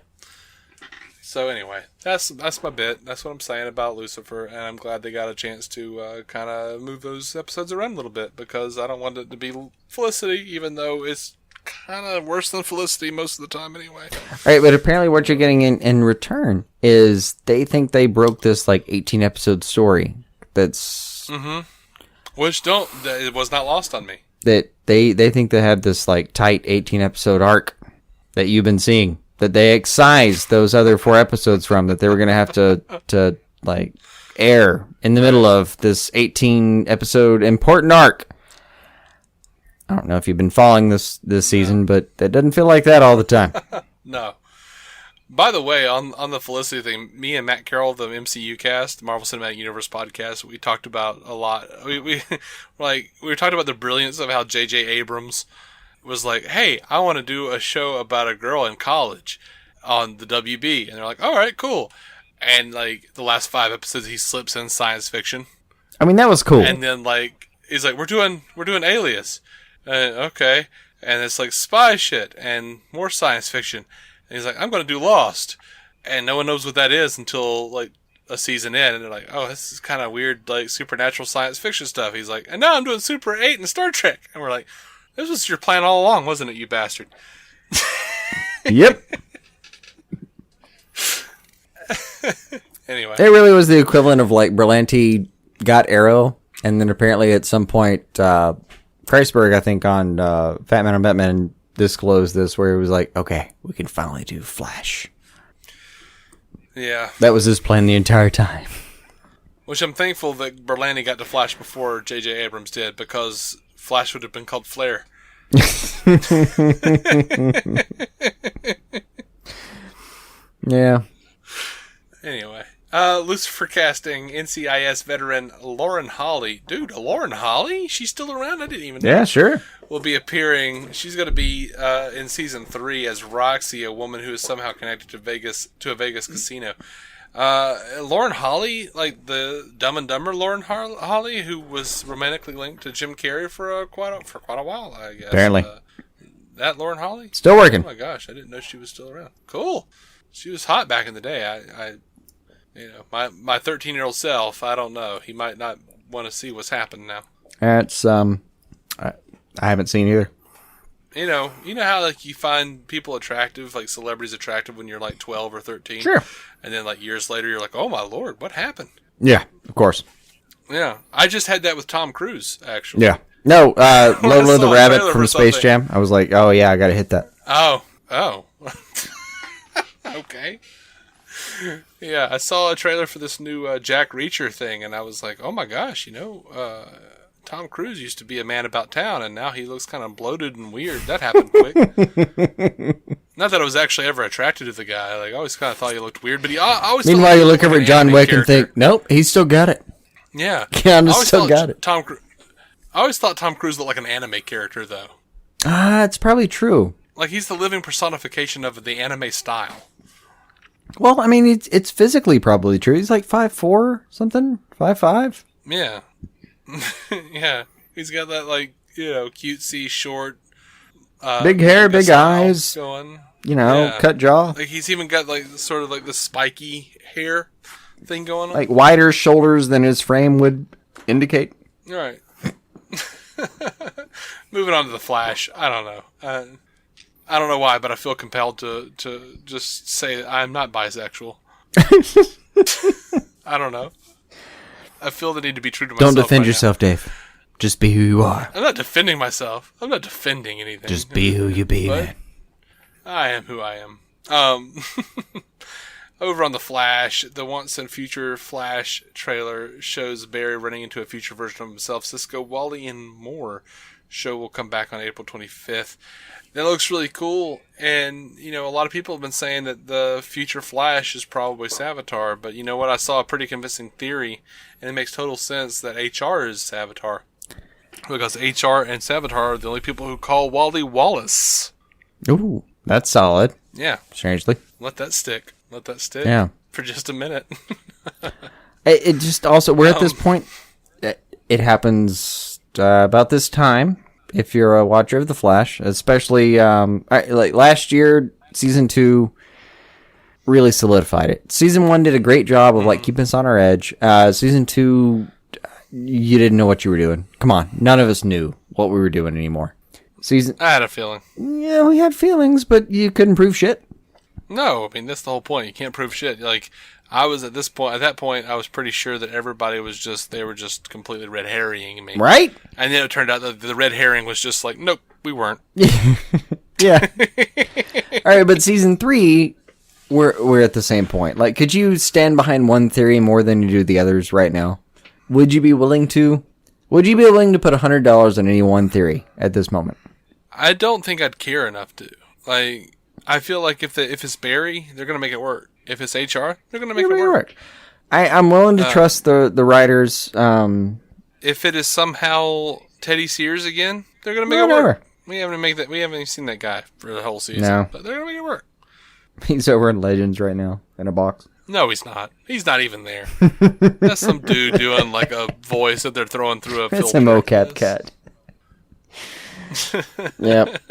So anyway, that's my bit. That's what I'm saying about Lucifer, and I'm glad they got a chance to kind of move those episodes around a little bit, because I don't want it to be Felicity, even though it's kind of worse than Felicity most of the time anyway. All right, but apparently what you're getting in return is they think they broke this 18-episode story. That's... Mm-hmm. Which it was not lost on me. That they think they have this tight 18-episode arc that you've been seeing, that they excised those other 4 episodes from, that they were going to have to air in the middle of this 18-episode important arc. I don't know if you've been following this season, but it doesn't feel like that all the time. No. By the way, on the Felicity thing, me and Matt Carroll, the MCU cast, the Marvel Cinematic Universe podcast, we talked about a lot. We were talking about the brilliance of how J.J. Abrams was like, hey, I want to do a show about a girl in college on the WB. And they're like, all right, cool. And the last 5 episodes, he slips in science fiction. I mean, that was cool. And then he's like, we're doing Alias. Okay. And it's spy shit and more science fiction. And he's like, I'm going to do Lost. And no one knows what that is until, a season in. And they're like, oh, this is kind of weird, supernatural science fiction stuff. He's like, and now I'm doing Super 8 and Star Trek. And we're like, this was your plan all along, wasn't it, you bastard? Yep. Anyway. It really was the equivalent of like Berlanti got Arrow, and then apparently at some point, Kreisberg, I think, on Fat Man on Batman disclosed this, where he was like, okay, we can finally do Flash. Yeah. That was his plan the entire time. Which I'm thankful that Berlanti got to Flash before J.J. Abrams did, because Flash would have been called Flare. Yeah. Anyway. Lucifer casting NCIS veteran Lauren Holly. Dude, Lauren Holly? She's still around? I didn't even know. Yeah, sure. Will be appearing. She's going to be in season 3 as Roxy, a woman who is somehow connected to a Vegas casino. Lauren Holly, like the Dumb and Dumber Lauren Holly, who was romantically linked to Jim Carrey for quite a while, I guess. Apparently. That Lauren Holly? Still working. Oh my gosh, I didn't know she was still around. Cool. She was hot back in the day. I my 13-year-old self, I don't know. He might not want to see what's happened now. That's I haven't seen either. You know how like you find people attractive, like celebrities attractive when you're like 12 or 13? Sure. And then like years later you're like, "Oh my lord, what happened?" Yeah, of course. Yeah. I just had that with Tom Cruise, actually. Yeah. No, Lola the Rabbit from Space Jam. I was like, "Oh yeah, I got to hit that." Oh. Okay. Yeah, I saw a trailer for this new Jack Reacher thing, and I was like, oh my gosh, Tom Cruise used to be a man about town, and now he looks kind of bloated and weird. That happened quick. Not that I was actually ever attracted to the guy. Like, I always kind of thought he looked weird, but I always. Meanwhile, you look over at John Wick and think, nope, he's still got it. Yeah. Keanu still got it. I always thought Tom Cruise looked like an anime character, though. It's probably true. Like, he's the living personification of the anime style. Well, I mean, it's physically probably true. He's like 5'4", something, 5'5". Yeah. Yeah. He's got that, like, cutesy, short... big hair, big eyes, going. Cut jaw. Like, he's even got, like, sort of like the spiky hair thing going on. Like, wider shoulders than his frame would indicate. All right. Moving on to the Flash. I don't know. I don't know why, but I feel compelled to just say I'm not bisexual. I don't know. I feel the need to be true to myself. Don't defend yourself, Dave. Just be who you are. I'm not defending myself. I'm not defending anything. Just be who you be, man. I am who I am. Over on the Flash, the once and future Flash trailer shows Barry running into a future version of himself. Cisco, Wally, and more. Show will come back on April 25th. That looks really cool, and, a lot of people have been saying that the future Flash is probably Savitar, but you know what? I saw a pretty convincing theory, and it makes total sense that HR is Savitar. Because HR and Savitar are the only people who call Wally Wallace. Ooh, that's solid. Yeah. Strangely. Let that stick. Yeah. For just a minute. It just also, we're at this point, it happens about this time. If you're a watcher of The Flash, especially like last year, season 2 really solidified it. Season 1 did a great job of like keeping us on our edge. Season 2, you didn't know what you were doing. Come on, none of us knew what we were doing anymore. I had a feeling. Yeah, we had feelings, but you couldn't prove shit. No, I mean that's the whole point. You can't prove shit. Like I was at that point, I was pretty sure that everybody was they were just completely red herring me. Right? And then it turned out that the red herring was just like, nope, we weren't. Yeah. All right, but season 3, we're at the same point. Like, could you stand behind one theory more than you do the others right now? Would you be willing to put $100 on any one theory at this moment? I don't think I'd care enough to. Like, I feel like if it's Barry, they're gonna make it work. If it's HR, they're going to make it work. I'm willing to trust the writers. If it is somehow Teddy Sears again, they're going to make it work. We haven't even seen that guy for the whole season. No. But they're going to make it work. He's over in Legends right now in a box. No, he's not. He's not even there. That's some dude doing like a voice that they're throwing through a filter. That's a mocap cat. Yep.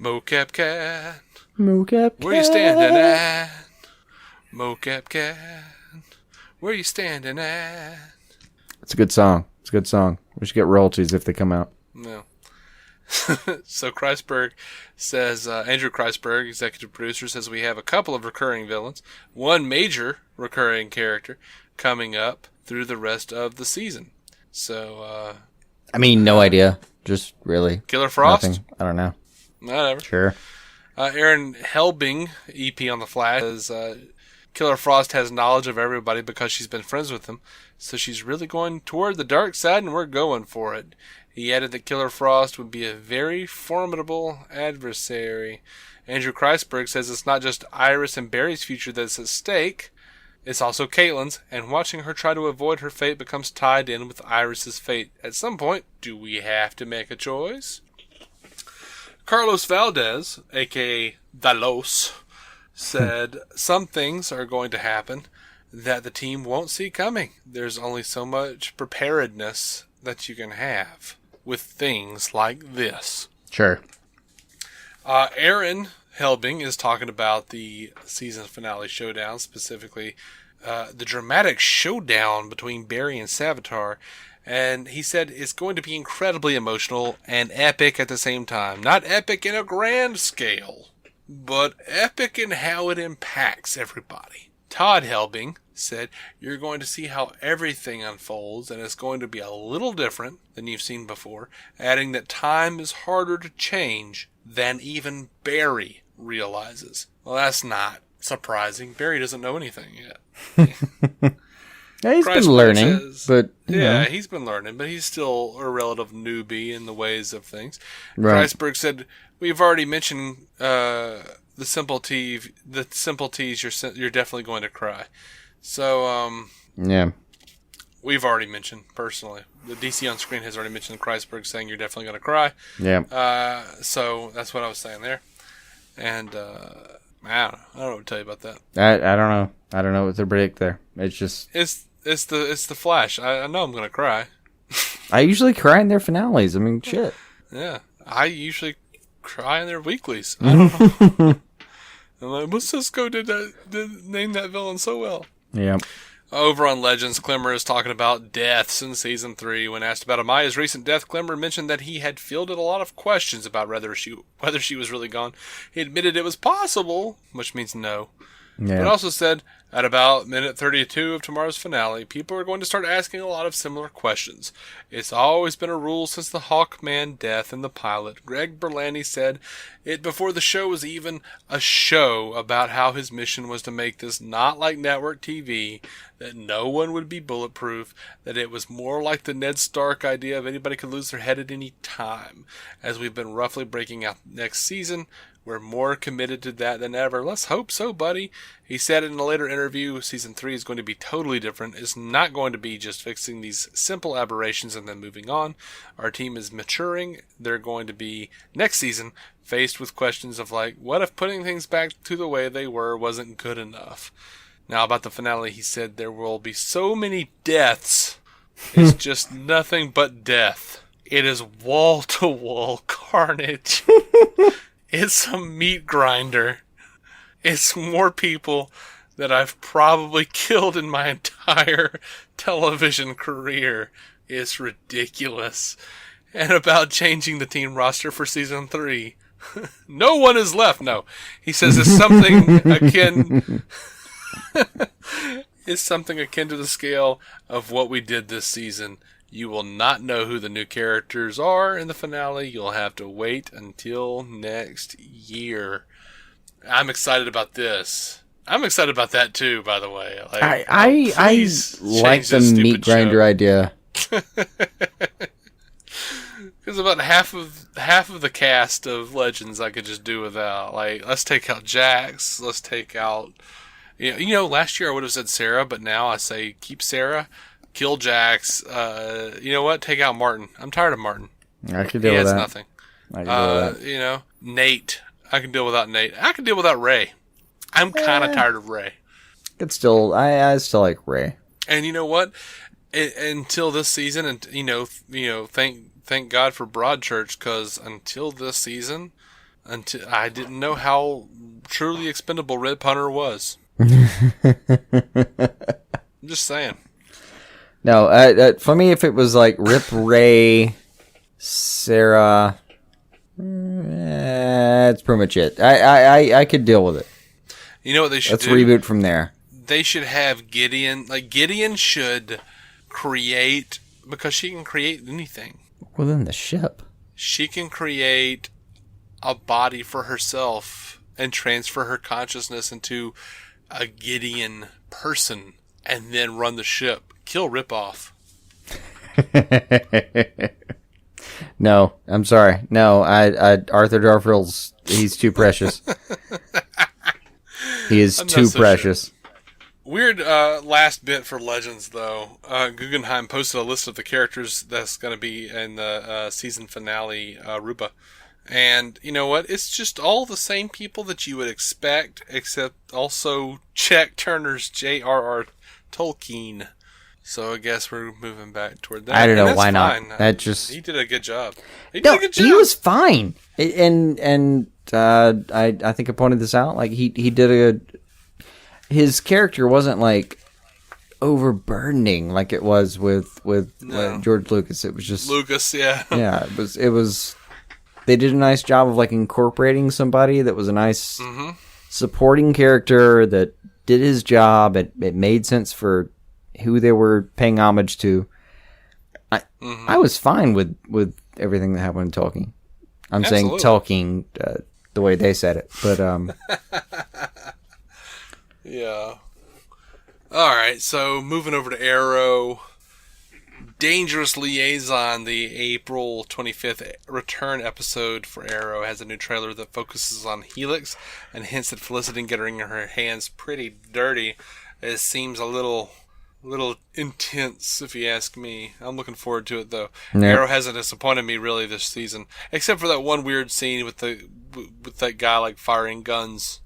Mocap cat. Mocap cat. Where you standing at? Mocap cat. Where you standing at? It's a good song. We should get royalties if they come out. No. So Kreisberg says, Andrew Kreisberg, executive producer, says we have a couple of recurring villains, one major recurring character coming up through the rest of the season. So, I mean, no idea. Just really. Killer Frost? Nothing. I don't know. Whatever. Sure. Erin Helbing, EP on The Flash, says Killer Frost has knowledge of everybody because she's been friends with them, so she's really going toward the dark side and we're going for it. He added that Killer Frost would be a very formidable adversary. Andrew Kreisberg says it's not just Iris and Barry's future that's at stake, it's also Caitlin's, and watching her try to avoid her fate becomes tied in with Iris's fate. At some point, do we have to make a choice? Carlos Valdez, a.k.a. Valos, said some things are going to happen that the team won't see coming. There's only so much preparedness that you can have with things like this. Sure. Erin Helbing is talking about the season finale showdown, specifically the dramatic showdown between Barry and Savitar. And he said it's going to be incredibly emotional and epic at the same time. Not epic in a grand scale, but epic in how it impacts everybody. Todd Helbing said, you're going to see how everything unfolds, and it's going to be a little different than you've seen before, adding that time is harder to change than even Barry realizes. Well, that's not surprising. Barry doesn't know anything yet. Yeah, he's been learning, but... Yeah, he's been learning, but he's still a relative newbie in the ways of things. Right. Kreisberg said, we've already mentioned the simple tease, you're definitely going to cry. So, yeah, we've already mentioned, personally. The DC on screen has already mentioned Kreisberg saying you're definitely going to cry. Yeah. So, that's what I was saying there. And, I don't know what to tell you about that. I don't know. I don't know what to predict there. It's just... It's the Flash. I know I'm going to cry. I usually cry in their finales. I mean, shit. Yeah. I usually cry in their weeklies. I don't know. I'm like, well, Cisco did name that villain so well. Yeah. Over on Legends, Klemmer is talking about deaths in Season 3. When asked about Amaya's recent death, Klemmer mentioned that he had fielded a lot of questions about whether she was really gone. He admitted it was possible, which means no. Yeah. But also said, at about minute 32 of tomorrow's finale, people are going to start asking a lot of similar questions. It's always been a rule since the Hawkman death in the pilot. Greg Berlanti said it before the show was even a show about how his mission was to make this not like network TV, that no one would be bulletproof, that it was more like the Ned Stark idea of anybody could lose their head at any time. As we've been roughly breaking out next season, we're more committed to that than ever. Let's hope so, buddy. He said in a later interview, Season 3 is going to be totally different. It's not going to be just fixing these simple aberrations and then moving on. Our team is maturing. They're going to be, next season, faced with questions of like, what if putting things back to the way they were wasn't good enough? Now, about the finale, he said there will be so many deaths. It's just nothing but death. It is wall-to-wall carnage. It's a meat grinder. It's more people that I've probably killed in my entire television career. It's ridiculous. And about changing the team roster for Season 3. No one is left. No. He says it's something akin... it's something akin to the scale of what we did this season. You will not know who the new characters are in the finale. You'll have to wait until next year. I'm excited about this. I'm excited about that too, by the way. Like, I like the meat grinder idea. Because about half of the cast of Legends I could just do without. Like, let's take out Jax. Let's take out... You know, last year I would have said Sarah, but now I say keep Sarah. Kill Jax. You know what? Take out Martin. I'm tired of Martin. I can deal with that. He has nothing. I can deal with that. You know, Nate. I can deal without Nate. I can deal without Ray. I'm kind of tired of Ray. It's still, I still like Ray. And you know what? Until this season, and you know, thank God for Broadchurch, because until this season, until I didn't know how truly expendable Red Punter was. I'm just saying. No, for me, if it was like Rip, Ray, Sarah, That's pretty much it. I could deal with it. You know what they should do? Let's reboot from there. They should have Gideon. Like, Gideon should create, because she can create anything. Within the ship. She can create a body for herself and transfer her consciousness into a Gideon person and then run the ship. Kill Ripoff. No, I'm sorry. No, Arthur Darfield's, he's too precious. He is too precious. Sure. Weird last bit for Legends, though. Guggenheim posted a list of the characters that's going to be in the season finale, Rupa. And you know what? It's just all the same people that you would expect, except also Jack Turner's J.R.R. Tolkien. So I guess we're moving back toward that. I don't know why fine. Not. That just he did a good job. He was fine. And I think I pointed this out. Like he did his character wasn't like overburdening like it was with George Lucas. It was just Lucas, yeah. Yeah, it was. They did a nice job of like incorporating somebody that was a nice supporting character that did his job. It made sense for who they were paying homage to. I was fine with everything that happened in Tolkien. I'm Absolutely. Saying Tolkien the way they said it, but yeah. All right, so moving over to Arrow. Dangerous Liaison, the April 25th return episode for Arrow, has a new trailer that focuses on Helix and hints at Felicity getting her hands pretty dirty. It seems a little intense, if you ask me. I'm looking forward to it, though. Yep. Arrow hasn't disappointed me really this season, except for that one weird scene with that guy like firing guns,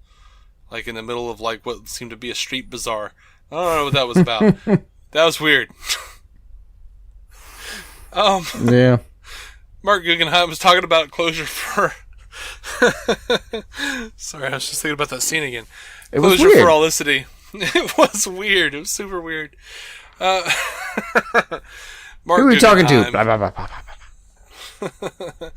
like in the middle of like what seemed to be a street bazaar. I don't know what that was about. That was weird. Yeah. Mark Guggenheim was talking about closure for. Sorry, I was just thinking about that scene again. It was closure weird. for Olicity. It was weird. It was super weird. Mark Who are we talking to? Blah, blah, blah, blah, blah.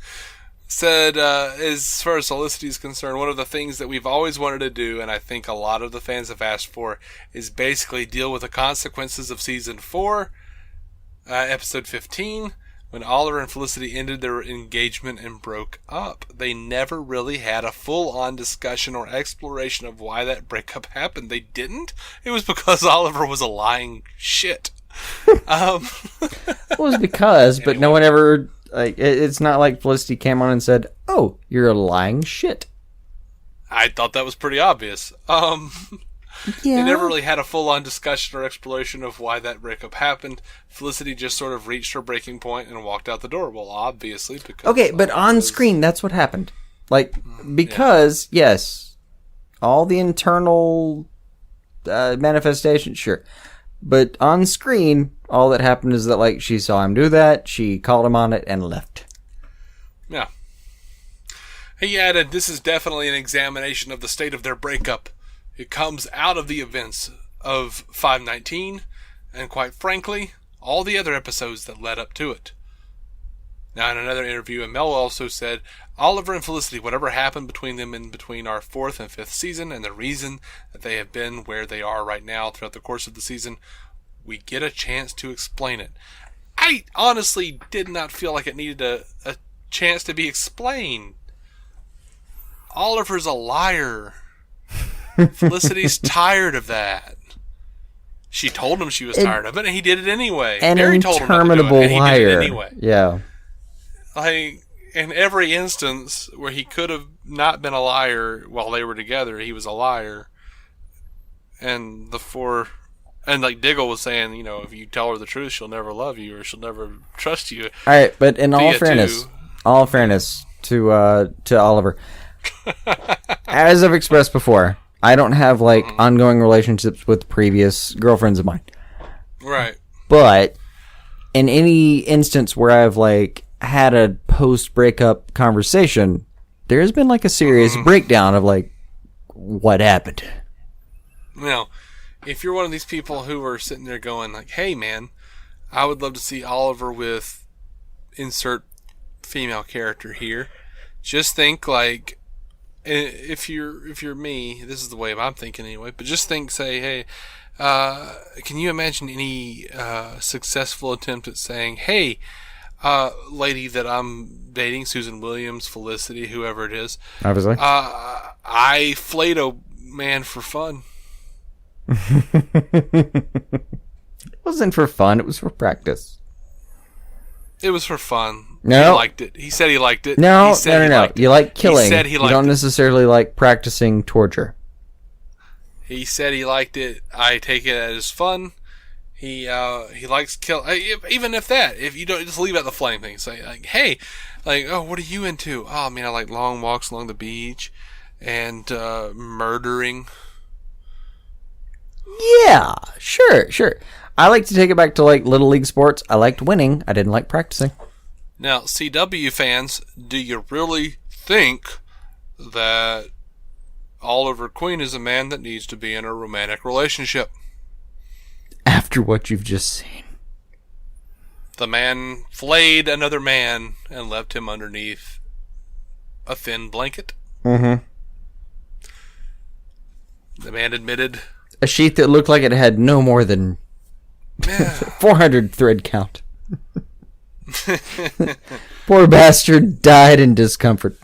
Said, as far as Olicity is concerned, one of the things that we've always wanted to do, and I think a lot of the fans have asked for, is basically deal with the consequences of Season 4, Episode 15, when Oliver and Felicity ended their engagement and broke up. They never really had a full-on discussion or exploration of why that breakup happened. They didn't? It was because Oliver was a lying shit. It was because, but no one ever... Like, it's not like Felicity came on and said, "Oh, you're a lying shit." I thought that was pretty obvious. They never really had a full-on discussion or exploration of why that breakup happened. Felicity just sort of reached her breaking point and walked out the door. Well, obviously, because... Okay, but on screen, that's what happened. Like, because, yes, all the internal manifestation, sure. But on screen, all that happened is that, like, she saw him do that, she called him on it, and left. Yeah. He added, "This is definitely an examination of the state of their breakup. It comes out of the events of 519, and quite frankly, all the other episodes that led up to it." Now, in another interview, Amell also said, "Oliver and Felicity, whatever happened between them in between our 4th and 5th season, and the reason that they have been where they are right now throughout the course of the season, we get a chance to explain it." I honestly did not feel like it needed a chance to be explained. Oliver's a liar. Felicity's tired of that. She told him she was tired of it, and he did it anyway. An interminable liar. Anyway. Yeah. Like, in every instance where he could have not been a liar while they were together, he was a liar. And like Diggle was saying, you know, if you tell her the truth, she'll never love you or she'll never trust you. All right, but in all fairness to Oliver, as I've expressed before, I don't have like ongoing relationships with previous girlfriends of mine. Right. But in any instance where I've like had a post-breakup conversation, there's been like a serious breakdown of like what happened. You know, if you're one of these people who are sitting there going like, "Hey man, I would love to see Oliver with insert female character here," just think like, if you're me, this is the way I'm thinking anyway. But just think, say, hey, can you imagine any successful attempt at saying, hey, lady that I'm dating, Susan Williams, Felicity, whoever it is, obviously, I flayed a man for fun. It wasn't for fun. It was for practice. It was for fun. No. He liked it. He said he liked it. No. You like killing. He said he liked you don't necessarily like practicing torture. He said he liked it. I take it as fun. He likes kill. Even if you don't just leave out the flame thing. Say like, hey, like, oh, what are you into? Oh, I mean, I like long walks along the beach and murdering. Yeah, sure. I like to take it back to like Little League sports. I liked winning. I didn't like practicing. Now, CW fans, do you really think that Oliver Queen is a man that needs to be in a romantic relationship? After what you've just seen. The man flayed another man and left him underneath a thin blanket. Mm-hmm. The man admitted... a sheet that looked like it had no more than 400 thread count. Poor bastard died in discomfort.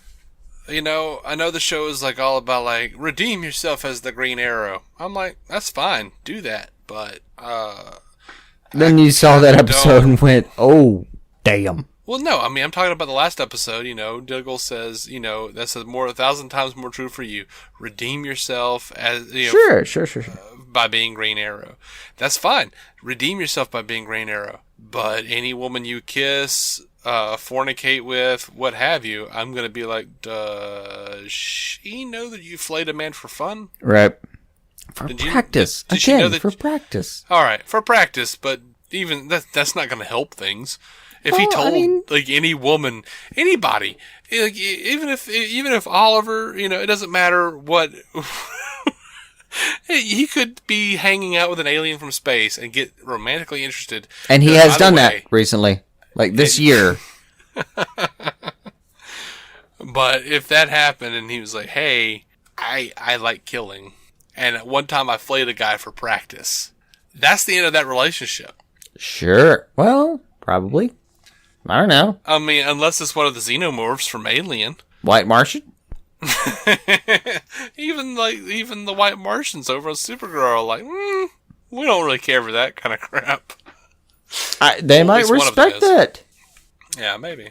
You know, I know the show is like all about like redeem yourself as the Green Arrow. I'm like, that's fine, do that, but then you saw that episode and went, oh damn. Well, no, I mean, I'm talking about the last episode. You know, Diggle says, you know, that's 1,000 times more true for you. Redeem yourself as sure. By being Green Arrow. That's fine. Redeem yourself by being Green Arrow. But any woman you kiss, fornicate with, what have you, I'm going to be like, does she know that you flayed a man for fun? Right. For practice. Did she know that, for practice. All right, for practice, but even that's not going to help things. If he told like any woman, anybody, like, even if Oliver, you know, it doesn't matter what. He could be hanging out with an alien from space and get romantically interested. And he has done that recently, like this year. But if that happened and he was like, hey, I like killing, and at one time I flayed a guy for practice, that's the end of that relationship. Sure. Well, probably. I don't know. I mean, unless it's one of the xenomorphs from Alien. White Martian? even the White Martians over on Supergirl, like, we don't really care for that kind of crap. They might respect that. Yeah, maybe.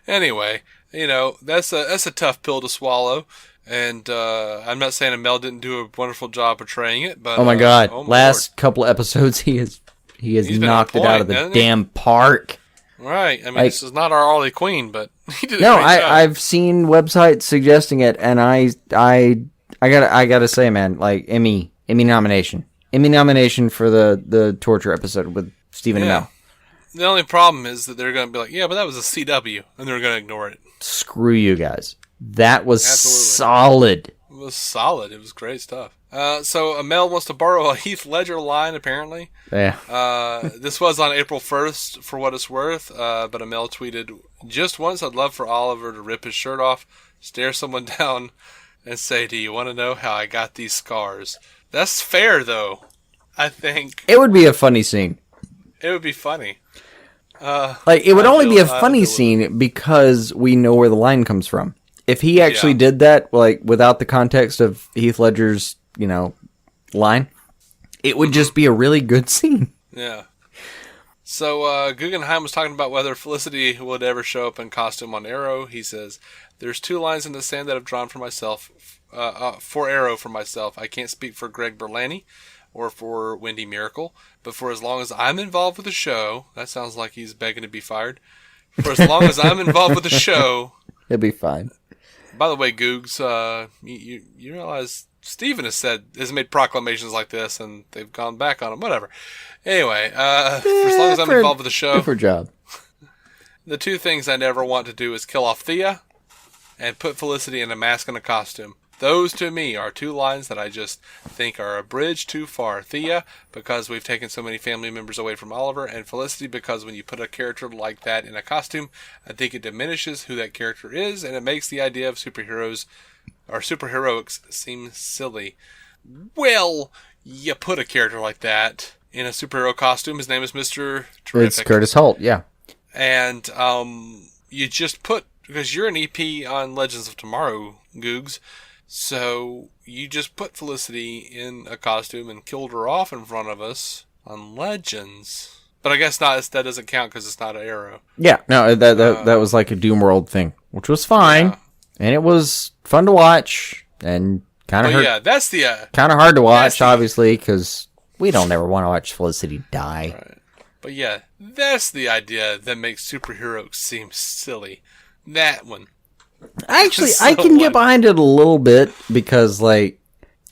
Anyway, you know, that's a tough pill to swallow, and I'm not saying Amell didn't do a wonderful job portraying it, but oh my god, last couple episodes he has knocked it out of the damn park. Right. I mean, this is not our Ollie Queen, but he did a great job. I've seen websites suggesting it, and I gotta say, man, like Emmy nomination for the torture episode with Stephen Amell. The only problem is that they're gonna be like, yeah, but that was a CW, and they're gonna ignore it. Screw you guys. That was solid. It was solid. It was great stuff. So Amell wants to borrow a Heath Ledger line, apparently. Yeah. This was on April 1st, for what it's worth, but Amell tweeted, just once I'd love for Oliver to rip his shirt off, stare someone down, and say, do you want to know how I got these scars? That's fair, though, I think. It would be a funny scene. It would be funny. It would only be a funny scene because we know where the line comes from. If he actually did that, like, without the context of Heath Ledger's, you know, line, it would just be a really good scene. Yeah. So, Guggenheim was talking about whether Felicity would ever show up in costume on Arrow. He says, there's 2 lines in the sand that I've drawn for myself, for Arrow for myself. I can't speak for Greg Berlanti or for Wendy Miracle, but for as long as I'm involved with the show, that sounds like he's begging to be fired. For as long as I'm involved with the show, he'll be fine. By the way, Guggs, you realize Steven has made proclamations like this, and they've gone back on him. Whatever. Anyway, for as long as I'm involved with the show, good for a job. The 2 things I never want to do is kill off Thea and put Felicity in a mask and a costume. Those to me are two lines that I just think are a bridge too far. Thea, because we've taken so many family members away from Oliver, and Felicity, because when you put a character like that in a costume, I think it diminishes who that character is, and it makes the idea of superheroes or superheroics seem silly. Well, you put a character like that in a superhero costume. His name is Mr. Terrific. It's Curtis Holt, yeah. And you just put, because you're an EP on Legends of Tomorrow, Guggs, so you just put Felicity in a costume and killed her off in front of us on Legends. But I guess not. That doesn't count because it's not an Arrow. Yeah, no, that was like a Doom World thing, which was fine, yeah. And it was fun to watch and kind of yeah, that's the kind of hard to watch, obviously, because we don't ever want to watch Felicity die. Right. But yeah, that's the idea that makes superheroes seem silly. That one. Actually, so I can get behind it a little bit because, like,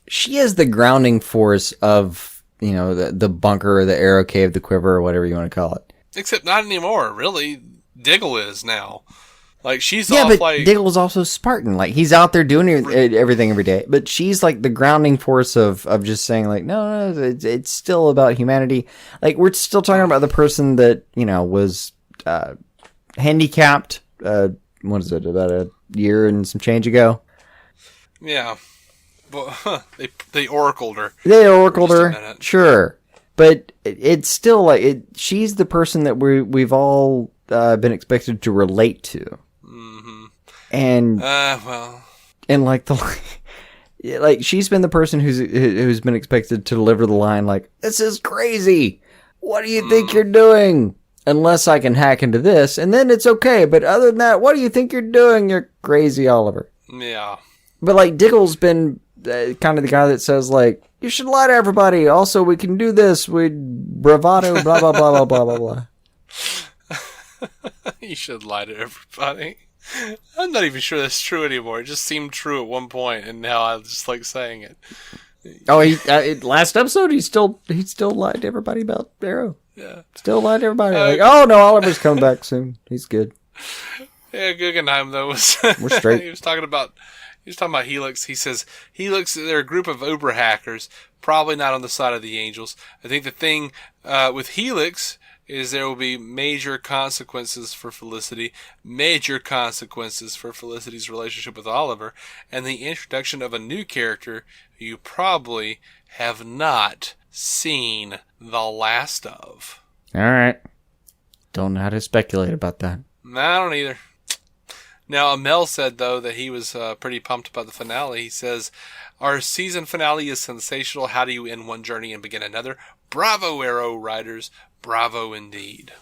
she is the grounding force of, you know, the bunker, or the arrow cave, the quiver, or whatever you want to call it. Except not anymore, really. Diggle is now. Like, she's but Diggle's also Spartan. Like, he's out there doing everything every day. But she's, like, the grounding force of just saying, like, no, it's still about humanity. Like, we're still talking about the person that, you know, was handicapped, what is it, about a year and some change ago? Yeah. Well, they oracled her. They oracled her, sure. But it's still, like, she's the person that we've all been expected to relate to. Mm-hmm. And well, and like like she's been the person who's been expected to deliver the line like, "This is crazy. What do you think you're doing? Unless I can hack into this, and then it's okay. But other than that, what do you think you're doing? You're crazy, Oliver." Yeah. But like Diggle's been kind of the guy that says like, "You should lie to everybody. Also, we can do this with bravado, blah blah blah blah blah blah blah." You should lie to everybody. I'm not even sure that's true anymore. It just seemed true at one point, and now I just like saying it. Oh, last episode he still lied to everybody about Arrow. Yeah, still lied to everybody. Like, oh no, Oliver's coming back soon. He's good. Yeah, Guggenheim though was we're straight. He was talking about Helix. He says Helix, they're a group of Uber hackers, probably not on the side of the angels. I think the thing with Helix is there will be major consequences for Felicity, major consequences for Felicity's relationship with Oliver, and the introduction of a new character you probably have not seen the last of. All right. Don't know how to speculate about that. I don't either. Now, Amell said, though, that he was pretty pumped about the finale. He says, "Our season finale is sensational. How do you end one journey and begin another? Bravo, Arrow Riders. Bravo indeed."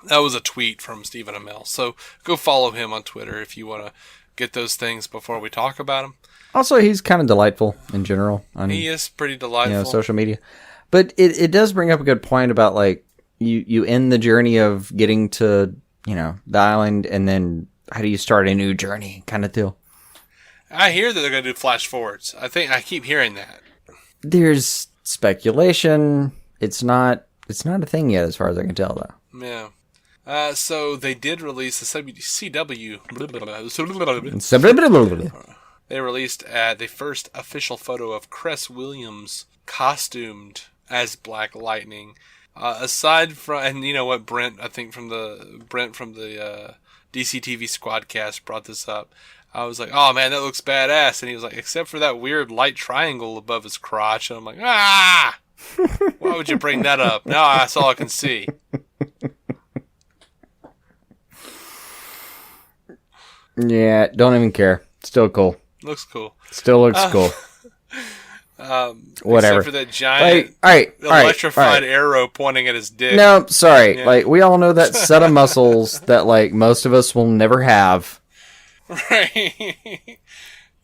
That was a tweet from Stephen Amell. So go follow him on Twitter if you want to get those things before we talk about him. Also, he's kind of delightful in general. He is pretty delightful. You know, social media. But it does bring up a good point about, like, you end the journey of getting to, you know, the island, and then how do you start a new journey kind of deal. I hear that they're going to do flash forwards. I keep hearing that. There's speculation. It's not a thing yet, as far as I can tell, though. Yeah. So they did release the CW. They released the first official photo of Cress Williams costumed as Black Lightning. Aside from, and you know what, Brent from the DCTV Squadcast brought this up. I was like, "Oh man, that looks badass," and he was like, "Except for that weird light triangle above his crotch," and I'm like, "Ah! Why would you bring that up? Now that's all I can see." Yeah, don't even care. Still cool. Looks cool. Still looks cool. Whatever. Except for that giant electrified arrow pointing at his dick. No, sorry. Yeah. Like, we all know that set of muscles that, like, most of us will never have. Right.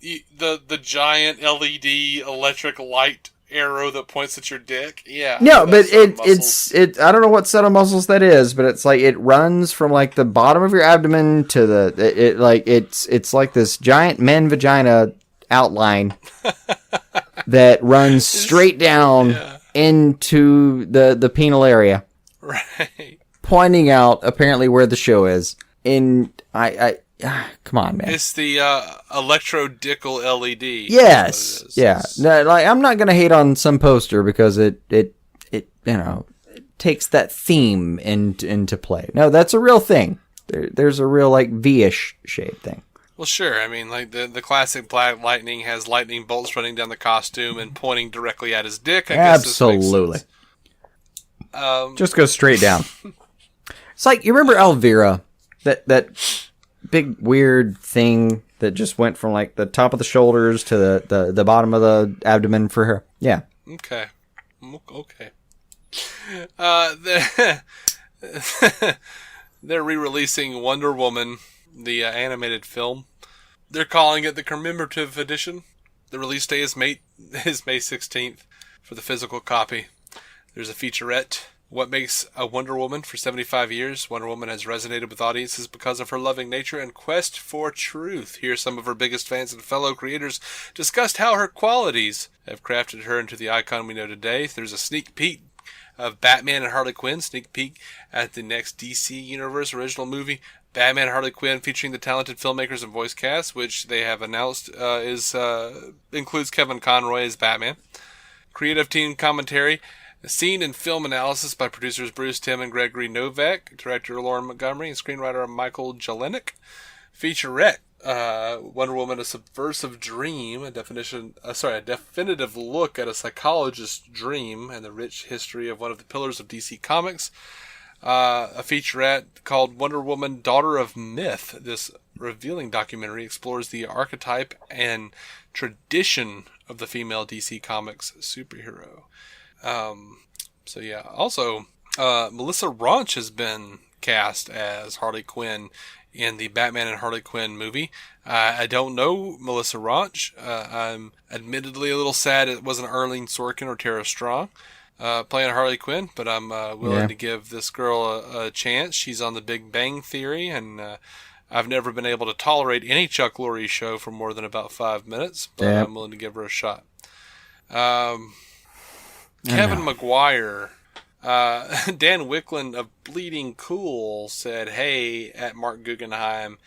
The giant LED electric light arrow that points at your dick. Yeah. No, but it's I don't know what set of muscles that is, but it's like it runs from like the bottom of your abdomen to it's like this giant man vagina outline that runs straight down into the penile area. Right. Pointing out apparently where the show is. And come on, man. It's the electro-dickle LED. Yes. Yeah. No, like, I'm not going to hate on some poster because it takes that theme into play. No, that's a real thing. There's a real, like, V-ish shade thing. Well, sure. I mean, like, the classic Black Lightning has lightning bolts running down the costume and pointing directly at his dick. I guess absolutely. Just go straight down. It's like, you remember Elvira? That big weird thing that just went from, like, the top of the shoulders to the bottom of the abdomen for her? Yeah. Okay. They're re-releasing Wonder Woman, the animated film. They're calling it the commemorative edition. The release day is May 16th for the physical copy. There's a featurette. What makes a Wonder Woman? For 75 years, Wonder Woman has resonated with audiences because of her loving nature and quest for truth. Here, some of her biggest fans and fellow creators discussed how her qualities have crafted her into the icon we know today. There's a sneak peek of Batman and Harley Quinn, sneak peek at the next DC Universe original movie, Batman and Harley Quinn, featuring the talented filmmakers and voice cast, which they have announced includes Kevin Conroy as Batman. Creative team commentary, scene and film analysis by producers Bruce Timm and Gregory Novak, director Lauren Montgomery, and screenwriter Michael Jelenic. Featurette, Wonder Woman: A Subversive Dream, a definitive look at a psychologist's dream and the rich history of one of the pillars of DC Comics. A featurette called Wonder Woman: Daughter of Myth. This revealing documentary explores the archetype and tradition of the female DC Comics superhero. Also, Melissa Raunch has been cast as Harley Quinn in the Batman and Harley Quinn movie. I don't know Melissa Raunch. I'm admittedly a little sad it wasn't Arlene Sorkin or Tara Strong playing Harley Quinn, but I'm willing to give this girl a chance. She's on The Big Bang Theory, and I've never been able to tolerate any Chuck Lorre show for more than about 5 minutes, but I'm willing to give her a shot. Kevin McGuire. Dan Wicklund of Bleeding Cool said, "Hey," at Mark Guggenheim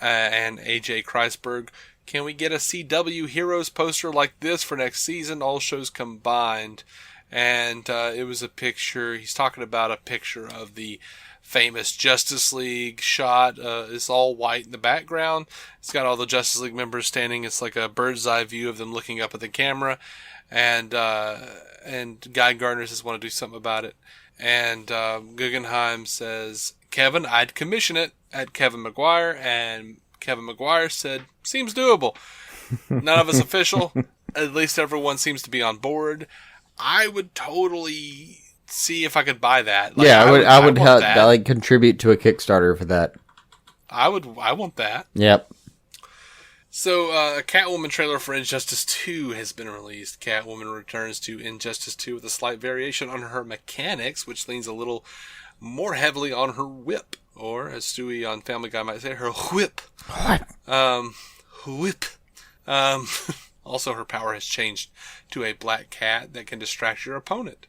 and AJ Kreisberg, "Can we get a CW Heroes poster like this for next season, all shows combined?" And it was a picture. He's talking about a picture of the famous Justice League shot. It's all white in the background. It's got all the Justice League members standing. It's like a bird's eye view of them looking up at the camera. And Guy Gardner says, want to do something about it. And Guggenheim says, "Kevin, I'd commission it," at Kevin McGuire. And Kevin McGuire said, "Seems doable." None of us official. At least everyone seems to be on board. I would totally see if I could buy that. Like, I would help, like, contribute to a Kickstarter for that. I want that. Yep. So, a Catwoman trailer for Injustice 2 has been released. Catwoman returns to Injustice 2 with a slight variation on her mechanics, which leans a little more heavily on her whip. Or, as Stewie on Family Guy might say, her whip. Whip. Also, her power has changed to a black cat that can distract your opponent.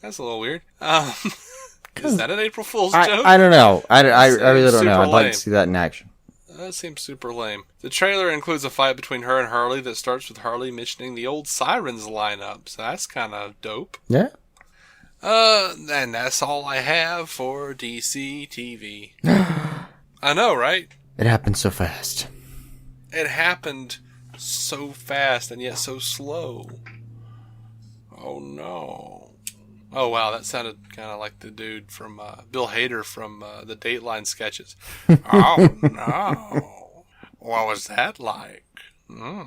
That's a little weird. Is that an April Fool's joke? I don't know. I really don't know. I'd like to see that in action. That seems super lame. The trailer includes a fight between her and Harley that starts with Harley mentioning the old Sirens lineup, so that's kind of dope. Yeah. And that's all I have for DCTV. I know, right? It happened so fast. It happened so fast and yet so slow. Oh no. Oh wow, that sounded kind of like the dude from Bill Hader from the Dateline sketches. Oh no, what was that like? That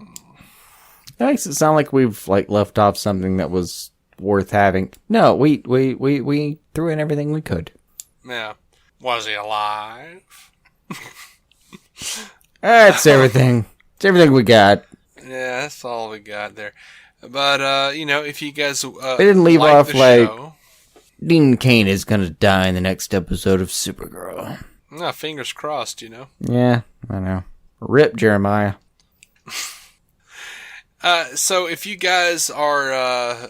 makes it sound like we've left off something that was worth having. No, we threw in everything we could. Yeah, was he alive? That's everything. It's everything we got. Yeah, that's all we got there. But, if you guys they didn't leave off show, Dean Cain is going to die in the next episode of Supergirl. No, fingers crossed, Yeah, I know. Rip Jeremiah. So if you guys are,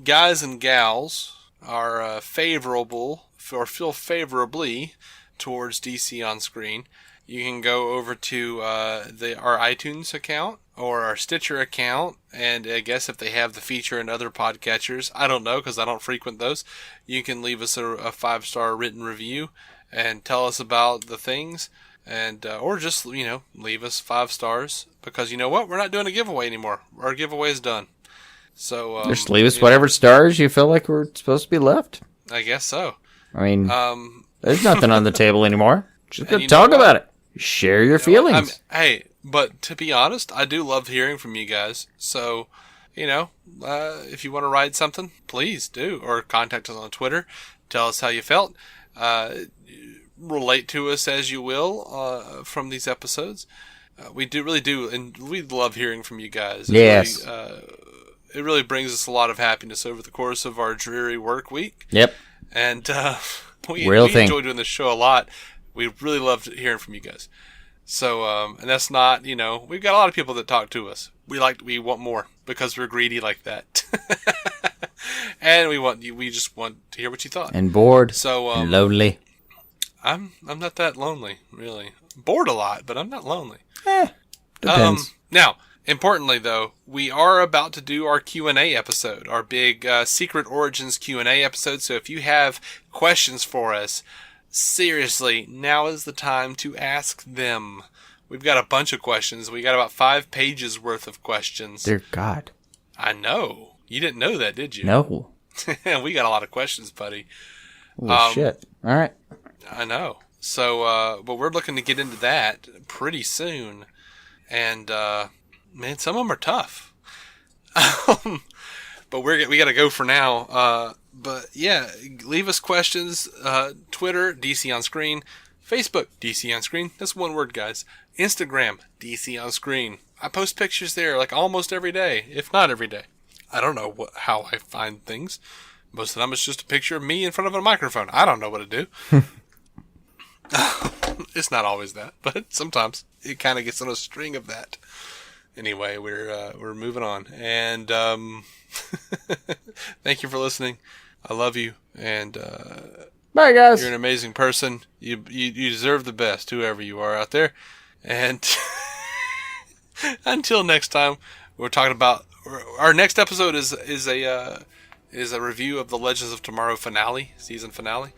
guys and gals are favorable or feel favorably towards DC on screen, you can go over to our iTunes account or our Stitcher account, and I guess if they have the feature in other podcatchers, I don't know because I don't frequent those, you can leave us a 5-star written review and tell us about the things, and or just, leave us 5 stars, because you know what? We're not doing a giveaway anymore. Our giveaway is done. So just leave us whatever stars you feel like we're supposed to be left. I guess so. I mean, there's nothing on the table anymore. Just go talk about it. Share your feelings. Hey, but to be honest, I do love hearing from you guys. So, if you want to write something, please do. Or contact us on Twitter. Tell us how you felt. Relate to us as you will from these episodes. We really do, and we love hearing from you guys. Yes. It really brings us a lot of happiness over the course of our dreary work week. Yep. And we enjoy doing this show a lot. We really love hearing from you guys. So, and that's not, we've got a lot of people that talk to us. We want more because we're greedy like that. And we just want to hear what you thought. And bored. So, and lonely. I'm not that lonely, really. Bored a lot, but I'm not lonely. Depends. Now, importantly, though, we are about to do our Q&A episode, our big Secret Origins Q&A episode. So if you have questions for us, seriously, now is the time to ask them. We've got a bunch of questions. We got about 5 pages worth of questions. Dear God. I know. You didn't know that, did you? No. We got a lot of questions, buddy. Holy shit. All right. I know. So, but we're looking to get into that pretty soon. And, man, some of them are tough. But we got to go for now. But yeah, leave us questions. Twitter, DC on Screen. Facebook, DC on Screen. That's one word, guys. Instagram, DC on Screen. I post pictures there like almost every day, if not every day. I don't know how I find things. Most of the time it's just a picture of me in front of a microphone. I don't know what to do. It's not always that, but sometimes it kind of gets on a string of that. Anyway, we're moving on, and thank you for listening. I love you, and bye, guys. You're an amazing person. You deserve the best, whoever you are out there. And until next time, we're talking about our next episode is a review of the Legends of Tomorrow season finale.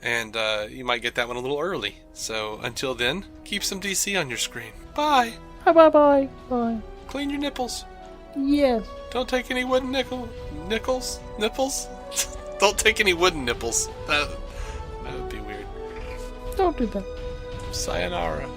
And you might get that one a little early. So until then, keep some DC on your screen. Bye. Bye. Bye. Clean your nipples. Yes. Don't take any wooden nipples. Don't take any wooden nipples. That would be weird. Don't do that. Sayonara.